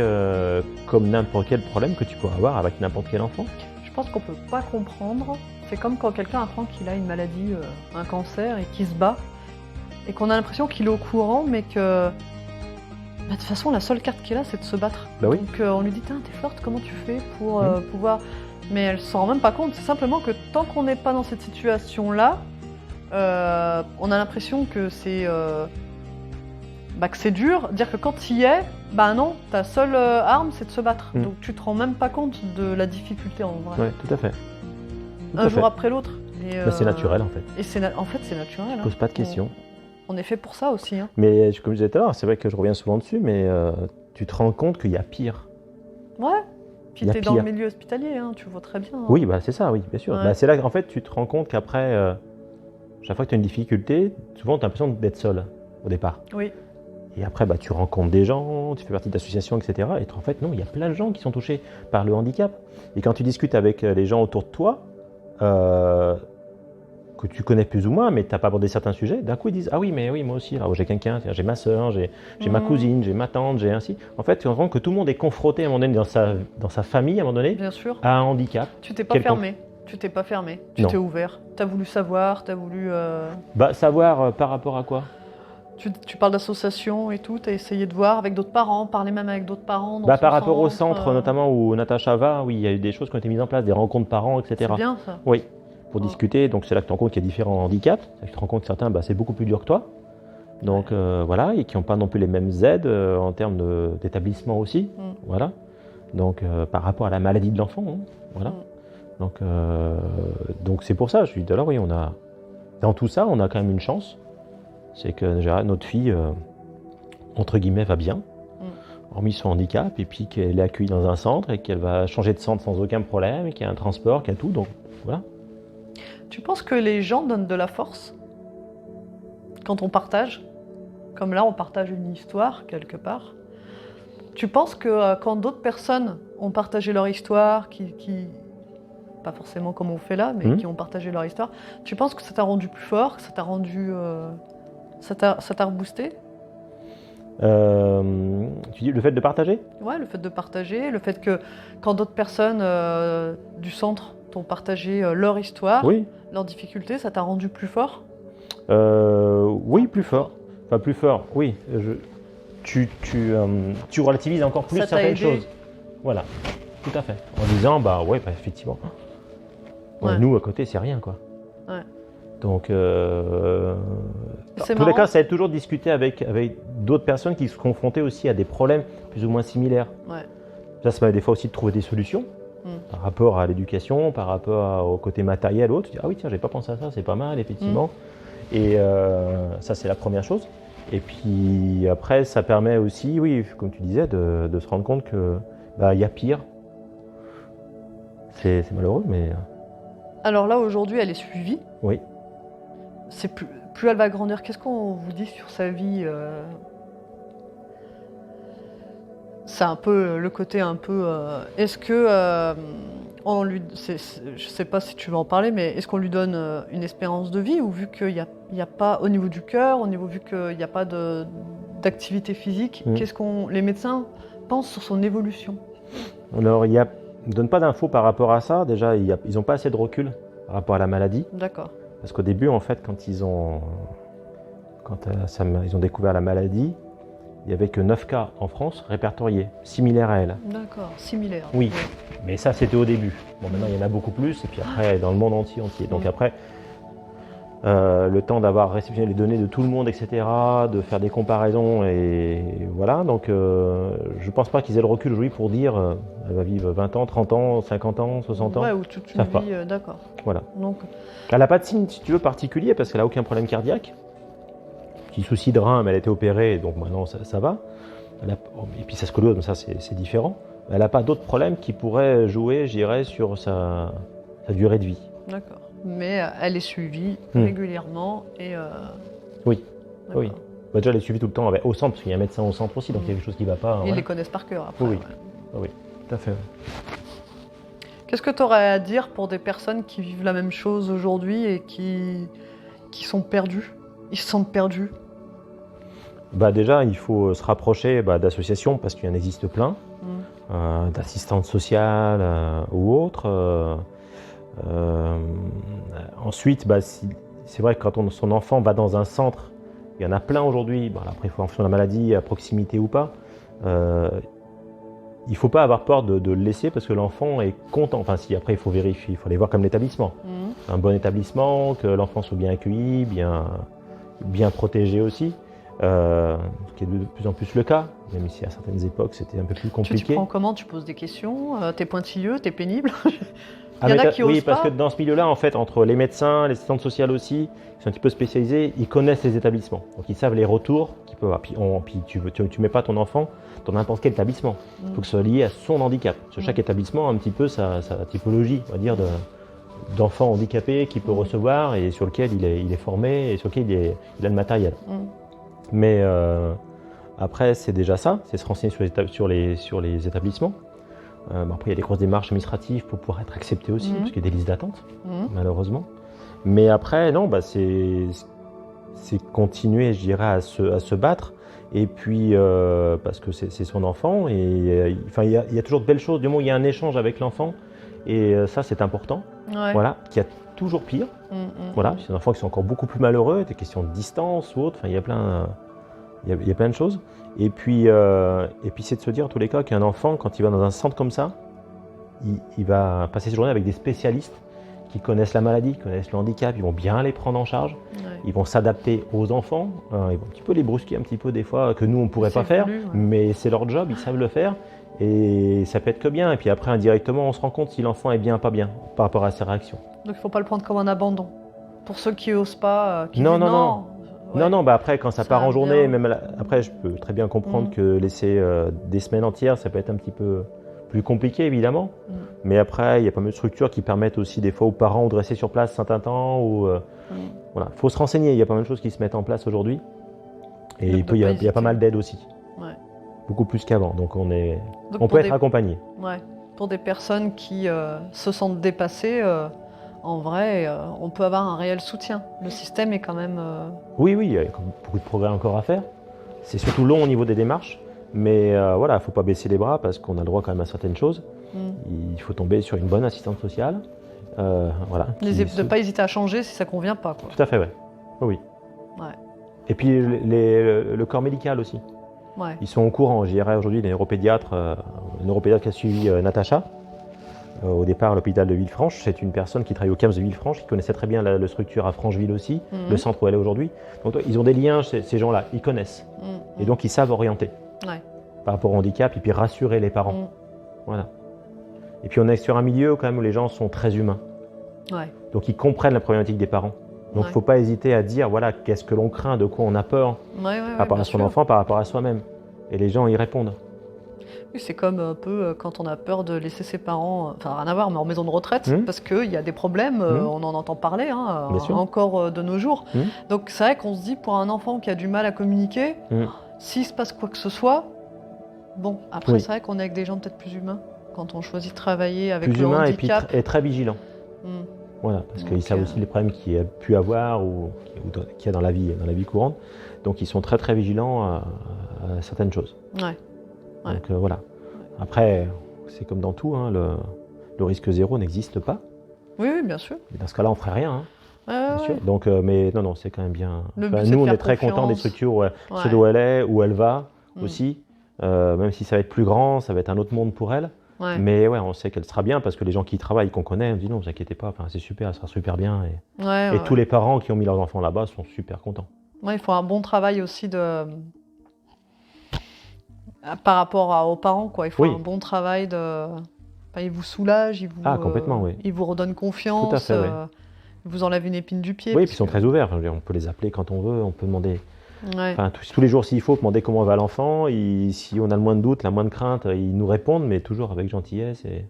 comme n'importe quel problème que tu pourras avoir avec n'importe quel enfant. Je pense qu'on peut pas comprendre. C'est comme quand quelqu'un apprend qu'il a une maladie, un cancer, et qu'il se bat, et qu'on a l'impression qu'il est au courant, mais que de toute façon, la seule carte qu'il a, c'est de se battre. Oui. Donc on lui dit t'es forte, comment tu fais pour pouvoir... Mais elle s'en rend même pas compte. C'est simplement que tant qu'on n'est pas dans cette situation-là, on a l'impression que c'est... que c'est dur, dire que quand tu y es, non, ta seule arme c'est de se battre. Donc tu te rends même pas compte de la difficulté en vrai. Oui, tout à fait. Un jour après l'autre. C'est naturel en fait. Et en fait c'est naturel. Je pose pas de questions. On est fait pour ça aussi. Hein. Mais comme je disais tout à l'heure, c'est vrai que je reviens souvent dessus, mais tu te rends compte qu'il y a pire. Ouais. Puis tu es dans le milieu hospitalier, hein, tu vois très bien. Hein. Oui, c'est ça, oui, bien sûr. Ouais. C'est là qu'en fait tu te rends compte qu'après, chaque fois que tu as une difficulté, souvent tu as l'impression d'être seul au départ. Oui. Et après, tu rencontres des gens, tu fais partie d'associations, etc. Et en fait, non, il y a plein de gens qui sont touchés par le handicap. Et quand tu discutes avec les gens autour de toi, que tu connais plus ou moins, mais tu n'as pas abordé certains sujets, d'un coup, ils disent « Ah oui, mais oui, moi aussi, j'ai quelqu'un, j'ai ma soeur, j'ai ma cousine, j'ai ma tante, j'ai ainsi. » En fait, tu te rends compte que tout le monde est confronté à un moment donné, dans sa famille, à un moment donné, bien sûr, à un handicap. Tu t'es pas fermé. Tu t'es pas fermé. Tu t'es ouvert. Tu as voulu savoir, tu as voulu... Savoir par rapport à quoi ? Tu parles d'association et tout, tu as essayé de voir avec d'autres parents, parler même avec d'autres parents Par rapport au centre, notamment où Natacha va, oui, il y a eu des choses qui ont été mises en place, des rencontres parents, etc. C'est bien ça. Oui, pour discuter. Donc c'est là que tu te rends compte qu'il y a différents handicaps. Tu te rends compte que certains, c'est beaucoup plus dur que toi. Donc voilà, et qui n'ont pas non plus les mêmes aides en termes d'établissement aussi. Voilà. Donc par rapport à la maladie de l'enfant, voilà. Donc c'est pour ça, je lui dis alors oui, dans tout ça, on a quand même une chance. C'est que notre fille, entre guillemets, va bien, hormis son handicap, et puis qu'elle est accueillie dans un centre et qu'elle va changer de centre sans aucun problème, et qu'il y a un transport, qu'il y a tout, donc voilà. Tu penses que les gens donnent de la force quand on partage? Comme là, on partage une histoire, quelque part. Tu penses que quand d'autres personnes ont partagé leur histoire, pas forcément comme on fait là, mais qui ont partagé leur histoire, tu penses que ça t'a rendu plus fort, que ça t'a rendu... Ça t'a reboosté? Tu dis le fait de partager? Ouais, le fait de partager, le fait que quand d'autres personnes du centre t'ont partagé leur histoire, leurs difficultés, ça t'a rendu plus fort? Oui, plus fort. Enfin, plus fort, oui. Tu relativises encore plus certaines choses. Voilà, tout à fait. En disant, effectivement. Ouais. Nous, à côté, c'est rien, quoi. Ouais. Donc, dans tous les cas, ça a toujours discuté avec d'autres personnes qui se confrontaient aussi à des problèmes plus ou moins similaires. Ouais. Ça permet des fois aussi de trouver des solutions par rapport à l'éducation, par rapport au côté matériel ou autre. Tu dis, ah oui, tiens, j'avais pas pensé à ça, c'est pas mal, effectivement. Et ça, c'est la première chose. Et puis après, ça permet aussi, oui, comme tu disais, de se rendre compte que y a pire. C'est malheureux, mais... Alors là, aujourd'hui, elle est suivie. Oui. C'est plus elle va grandir, qu'est-ce qu'on vous dit sur sa vie C'est un peu le côté un peu... est-ce que on lui... je sais pas si tu veux en parler, mais est-ce qu'on lui donne une espérance de vie, ou vu qu'il n'y a pas, au niveau du cœur, vu qu'il n'y a pas d'activité physique, qu'est-ce qu'on les médecins pensent sur son évolution? Alors, ils ne donnent pas d'infos par rapport à ça. Déjà, ils n'ont pas assez de recul par rapport à la maladie. D'accord. Parce qu'au début, en fait, quand ils ont découvert la maladie, il n'y avait que 9 cas en France répertoriés, similaires à elle. D'accord, similaires. Oui, mais ça, c'était au début. Bon, maintenant, il y en a beaucoup plus, et puis après, dans le monde entier. Donc après, le temps d'avoir réceptionné les données de tout le monde, etc., de faire des comparaisons, et voilà. Donc, je ne pense pas qu'ils aient le recul aujourd'hui pour dire elle va vivre 20 ans, 30 ans, 50 ans, 60 ans. Ouais, ou toute une vie, d'accord. Voilà. Donc... Elle n'a pas de signe, si tu veux, particulier, parce qu'elle n'a aucun problème cardiaque. Petit souci de rein, mais elle a été opérée, donc maintenant ça va. Et puis sa scoliose, mais ça c'est différent. Elle n'a pas d'autres problèmes qui pourraient jouer, je dirais, sur sa durée de vie. D'accord. Mais elle est suivie régulièrement et... Oui. Déjà, elle est suivie tout le temps au centre, parce qu'il y a un médecin au centre aussi, donc il y a quelque chose qui ne va pas. Ils les connaissent par cœur après. Oui, tout à fait. Qu'est-ce que tu aurais à dire pour des personnes qui vivent la même chose aujourd'hui et qui sont perdus? Ils se sentent perdus? Déjà, il faut se rapprocher d'associations, parce qu'il y en existe plein, d'assistantes sociales ou autres. Ensuite, c'est vrai que quand son enfant va dans un centre, il y en a plein aujourd'hui, après il faut en fonction de la maladie, à proximité ou pas, il ne faut pas avoir peur de le laisser, parce que l'enfant est content. Enfin, si après il faut vérifier, il faut aller voir comme l'établissement. Un bon établissement, que l'enfant soit bien accueilli, bien protégé aussi, ce qui est de plus en plus le cas, même si à certaines époques c'était un peu plus compliqué. Tu prends comment? Tu poses des questions? T'es pointilleux? T'es pénible? Il y en a qui osent pas. Parce que dans ce milieu-là, en fait, entre les médecins, les assistantes sociales aussi, qui sont un petit peu spécialisés, ils connaissent les établissements. Donc ils savent les retours qu'ils peuvent avoir. Puis tu mets pas ton enfant dans n'importe quel établissement. Il faut que ce soit lié à son handicap. Parce que chaque établissement a un petit peu sa typologie, on va dire, d'enfants handicapés qu'il peut recevoir et sur lequel il est formé et sur lequel il a le matériel. Mais après, c'est déjà ça, c'est se renseigner sur les établissements. Après, il y a des grosses démarches administratives pour pouvoir être accepté aussi, parce qu'il y a des listes d'attente, malheureusement. Mais après, non, c'est continuer, je dirais, à se battre. Et puis, parce que c'est son enfant, et il y a toujours de belles choses. Du moment où il y a un échange avec l'enfant, et ça, c'est important. Ouais. Voilà, qu'il y a toujours pire. Voilà, c'est des enfants qui sont encore beaucoup plus malheureux, des questions de distance ou autre. Il y a plein Il y a plein de choses. Et puis c'est de se dire, en tous les cas, qu'un enfant, quand il va dans un centre comme ça, il va passer ses journées avec des spécialistes qui connaissent la maladie, qui connaissent le handicap, ils vont bien les prendre en charge, ils vont s'adapter aux enfants, ils vont un petit peu les brusquer un petit peu des fois, que nous on ne pourrait pas faire, mais c'est leur job, ils savent le faire, et ça peut être que bien. Et puis après, indirectement, on se rend compte si l'enfant est bien ou pas bien par rapport à ses réactions. Donc il ne faut pas le prendre comme un abandon. Pour ceux qui n'osent pas, qui non, disent non. Ouais. Non, après, quand ça part en journée, même après, je peux très bien comprendre que laisser des semaines entières, ça peut être un petit peu plus compliqué, évidemment. Mais après, il y a pas mal de structures qui permettent aussi des fois aux parents de rester sur place un certain temps. Voilà, faut se renseigner. Il y a pas mal de choses qui se mettent en place aujourd'hui. Et il y a pas mal d'aide aussi. Ouais. Beaucoup plus qu'avant. Donc on peut être accompagné. Ouais. Pour des personnes qui se sentent dépassées, en vrai, on peut avoir un réel soutien. Le système est quand même... Oui, il y a beaucoup de progrès encore à faire. C'est surtout long au niveau des démarches. Mais voilà, il ne faut pas baisser les bras parce qu'on a le droit quand même à certaines choses. Il faut tomber sur une bonne assistante sociale. Voilà, de ne pas hésiter à changer si ça ne convient pas. Quoi. Tout à fait, ouais. Oui. Ouais. Et puis le corps médical aussi. Ouais. Ils sont au courant. J'irai aujourd'hui des neuropédiatres, une neuropédiatre qui a suivi Natacha. Au départ, à l'hôpital de Villefranche, c'est une personne qui travaille au CAMS de Villefranche, qui connaissait très bien la structure à Francheville aussi, le centre où elle est aujourd'hui. Donc ils ont des liens, ces gens-là, ils connaissent. Et donc ils savent orienter par rapport au handicap et puis rassurer les parents. Voilà. Et puis on est sur un milieu quand même où les gens sont très humains. Ouais. Donc ils comprennent la problématique des parents. Donc il ne faut pas hésiter à dire voilà, qu'est-ce que l'on craint, de quoi on a peur par rapport à son enfant, par rapport à soi-même. Et les gens y répondent. Oui, c'est comme un peu quand on a peur de laisser ses parents, enfin rien à voir, mais en maison de retraite, parce qu'il y a des problèmes, on en entend parler, encore de nos jours. Donc c'est vrai qu'on se dit, pour un enfant qui a du mal à communiquer, s'il se passe quoi que ce soit, bon, après c'est vrai qu'on est avec des gens peut-être plus humains, quand on choisit de travailler avec le handicap. Et très vigilant. Voilà, parce qu'ils savent aussi les problèmes qu'il a pu avoir ou qu'il y a dans la vie courante. Donc ils sont très très vigilants à certaines choses. Ouais. Donc voilà. Après, c'est comme dans tout, le risque zéro n'existe pas. Oui, bien sûr. Et dans ce cas-là, on ne ferait rien. Bien sûr. Donc, mais non, c'est quand même bien. Nous, on est très contents des structures, ceux où elle est, où elle va aussi. Même si ça va être plus grand, ça va être un autre monde pour elle. Ouais. Mais ouais, on sait qu'elle sera bien parce que les gens qui y travaillent, qu'on connaît, on dit non, ne vous inquiétez pas, c'est super, elle sera super bien. Et tous les parents qui ont mis leurs enfants là-bas sont super contents. Ouais, il faut un bon travail aussi par rapport aux parents, quoi. Il faut un bon travail ils vous soulagent, complètement, oui. Ils vous redonnent confiance, tout à fait, ils vous enlèvent une épine du pied. Oui, puis ils sont très ouverts. On peut les appeler quand on veut, on peut demander. Tous les jours, s'il faut, demander comment va l'enfant. Si on a le moins de doute, la moindre crainte, ils nous répondent, mais toujours avec gentillesse. Et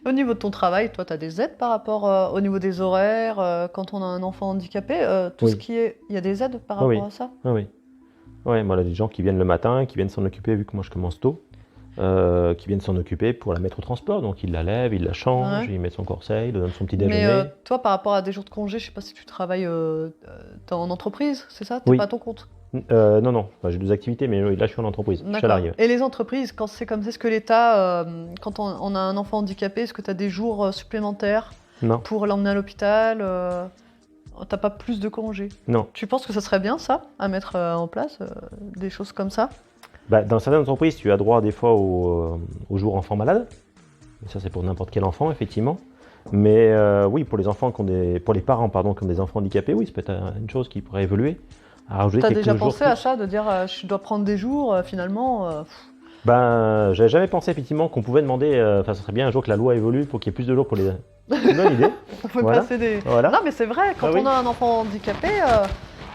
au niveau de ton travail, toi, tu as des aides par rapport au niveau des horaires, quand on a un enfant handicapé, ce qui est... Il y a des aides par rapport à ça ? Oui. Ouais, moi, il y a des gens qui viennent le matin, qui viennent s'en occuper, vu que moi je commence tôt, qui viennent s'en occuper pour la mettre au transport. Donc ils la lèvent, ils la changent, ils mettent son corset, ils donnent son petit déjeuner. Mais toi, par rapport à des jours de congé, je ne sais pas si tu travailles en entreprise, c'est ça ? Tu n'es pas à ton compte ? Non. J'ai 2 activités, mais là je suis en entreprise, je suis salarié. Et les entreprises, quand c'est comme ça, est-ce que l'État, quand on a un enfant handicapé, est-ce que tu as des jours supplémentaires pour l'emmener à l'hôpital T'as pas plus de congés? Non. Tu penses que ça serait bien, ça, à mettre en place, des choses comme ça? Dans certaines entreprises, tu as droit des fois aux jours enfants malades. Ça, c'est pour n'importe quel enfant, effectivement. Mais oui, pour les enfants pour les parents, qui ont des enfants handicapés, oui, c'est peut-être une chose qui pourrait évoluer. T'as déjà pensé à ça, de dire je dois prendre des jours, finalement j'avais jamais pensé effectivement qu'on pouvait demander, ça serait bien un jour que la loi évolue pour qu'il y ait plus de jours pour les... C'est une bonne idée. On peut passer des... Voilà. Non mais c'est vrai, quand on a un enfant handicapé,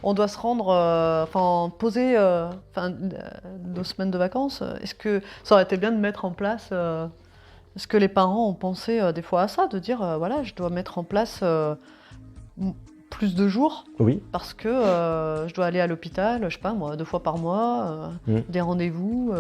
on doit se rendre, poser 2 semaines de vacances. Est-ce que ça aurait été bien de mettre en place, est-ce que les parents ont pensé des fois à ça, de dire je dois mettre en place plus de jours, parce que je dois aller à l'hôpital, je sais pas moi, 2 fois par mois, des rendez-vous.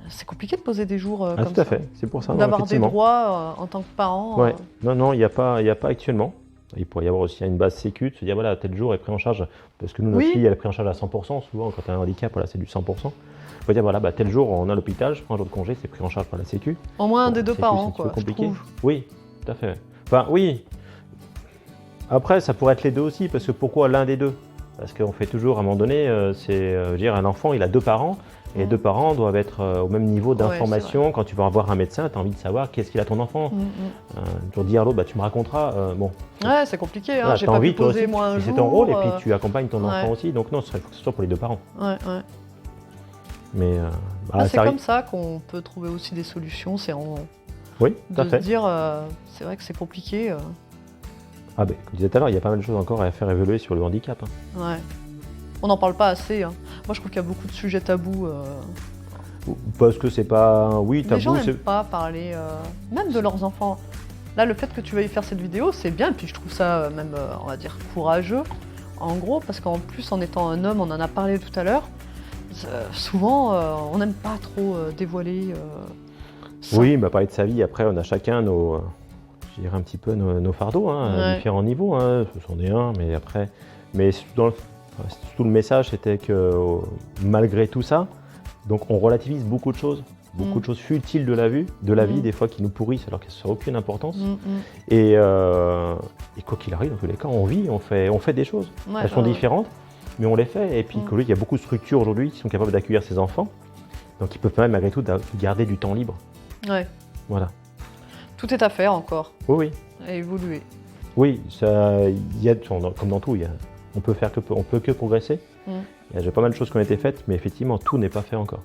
C'est compliqué de poser des jours comme ça. Tout à fait, c'est pour ça. D'avoir des droits en tant que parent. Ouais. Non, il n'y a pas actuellement. Il pourrait y avoir aussi une base sécu, de se dire tel jour est pris en charge, parce que nous, notre fille, elle est prise en charge à 100%, souvent quand tu as un handicap, c'est du 100%. Il faut dire tel jour on est à l'hôpital, je prends un jour de congé, c'est pris en charge par la sécu. Au moins un des 2 parents, quoi. C'est compliqué. Oui, tout à fait. Oui. Après, ça pourrait être les 2 aussi, parce que pourquoi l'un des 2 ? Parce qu'on fait toujours, à un moment donné, dire un enfant, il a 2 parents, et les 2 parents doivent être au même niveau d'information. Quand tu vas voir un médecin, tu as envie de savoir qu'est-ce qu'il a ton enfant. Tu dire à l'autre, tu me raconteras. Bon. Ouais, c'est compliqué. Voilà, j'ai pas pu poser moi un jour. C'est ton rôle, et puis tu accompagnes ton enfant aussi. Donc non, il faut que ce soit pour les 2 parents. Ouais. Mais c'est comme ça qu'on peut trouver aussi des solutions. C'est oui, tout à fait. Se dire, c'est vrai que c'est compliqué. Comme je disais tout à l'heure, il y a pas mal de choses encore à faire évoluer sur le handicap. Ouais. On n'en parle pas assez. Moi, je trouve qu'il y a beaucoup de sujets tabous. Parce que c'est pas... Oui, tabou. Les gens n'aiment pas parler, même de leurs enfants. Là, le fait que tu veuilles faire cette vidéo, c'est bien. Et puis, je trouve ça même, on va dire, courageux. En gros, parce qu'en plus, en étant un homme, on en a parlé tout à l'heure, souvent, on n'aime pas trop dévoiler... Oui, parler de sa vie, après, on a chacun nos fardeaux, à différents niveaux. C'en est un, mais après... Mais tout le message, c'était que malgré tout ça, donc on relativise beaucoup de choses futiles de la vie, des fois qui nous pourrissent alors qu'elles n'ont aucune importance. Et quoi qu'il arrive, dans tous les cas, on vit, on fait des choses. Elles sont différentes, mais on les fait. Et puis il y a beaucoup de structures aujourd'hui qui sont capables d'accueillir ces enfants, donc ils peuvent même malgré tout garder du temps libre. Ouais. Voilà. Tout est à faire encore. Oui. À évoluer. Oui, comme dans tout, on peut que progresser. Il y a déjà pas mal de choses qui ont été faites, mais effectivement, tout n'est pas fait encore.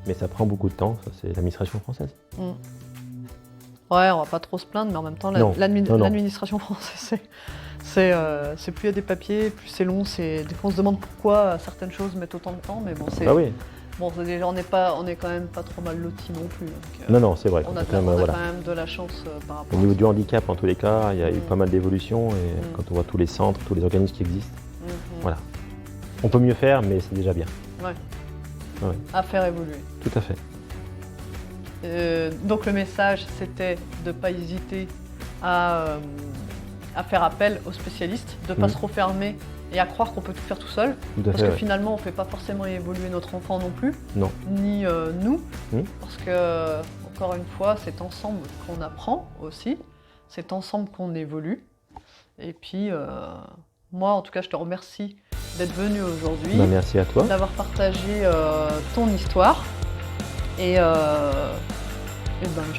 Mais ça prend beaucoup de temps, ça c'est l'administration française. Ouais, on va pas trop se plaindre, mais en même temps, l'administration française, c'est plus il y a des papiers, plus c'est long. Des fois, on se demande pourquoi certaines choses mettent autant de temps, mais bon, c'est... oui. Bon, on est quand même pas trop mal lotis non plus. Donc, non, c'est vrai. On a quand même de la chance par rapport au niveau du handicap, en tous les cas, il y a eu pas mal d'évolutions, et quand on voit tous les centres, tous les organismes qui existent, voilà. On peut mieux faire, mais c'est déjà bien. Ouais. À faire évoluer. Tout à fait. Donc le message, c'était de ne pas hésiter à faire appel aux spécialistes, de ne pas se refermer et à croire qu'on peut tout faire tout seul. Parce que finalement, on ne fait pas forcément évoluer notre enfant non plus, ni nous. Parce que, encore une fois, c'est ensemble qu'on apprend aussi, c'est ensemble qu'on évolue. Et puis, moi, en tout cas, je te remercie d'être venu aujourd'hui. Merci à toi. D'avoir partagé ton histoire. Et je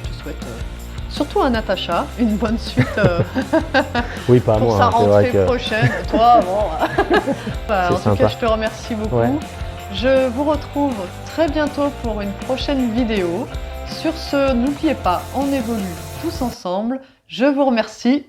te souhaite, surtout à Natacha, une bonne suite oui, pas pour moi, sa rentrée que... prochaine. Toi, bon. En tout cas, je te remercie beaucoup. Ouais. Je vous retrouve très bientôt pour une prochaine vidéo. Sur ce, n'oubliez pas, on évolue tous ensemble. Je vous remercie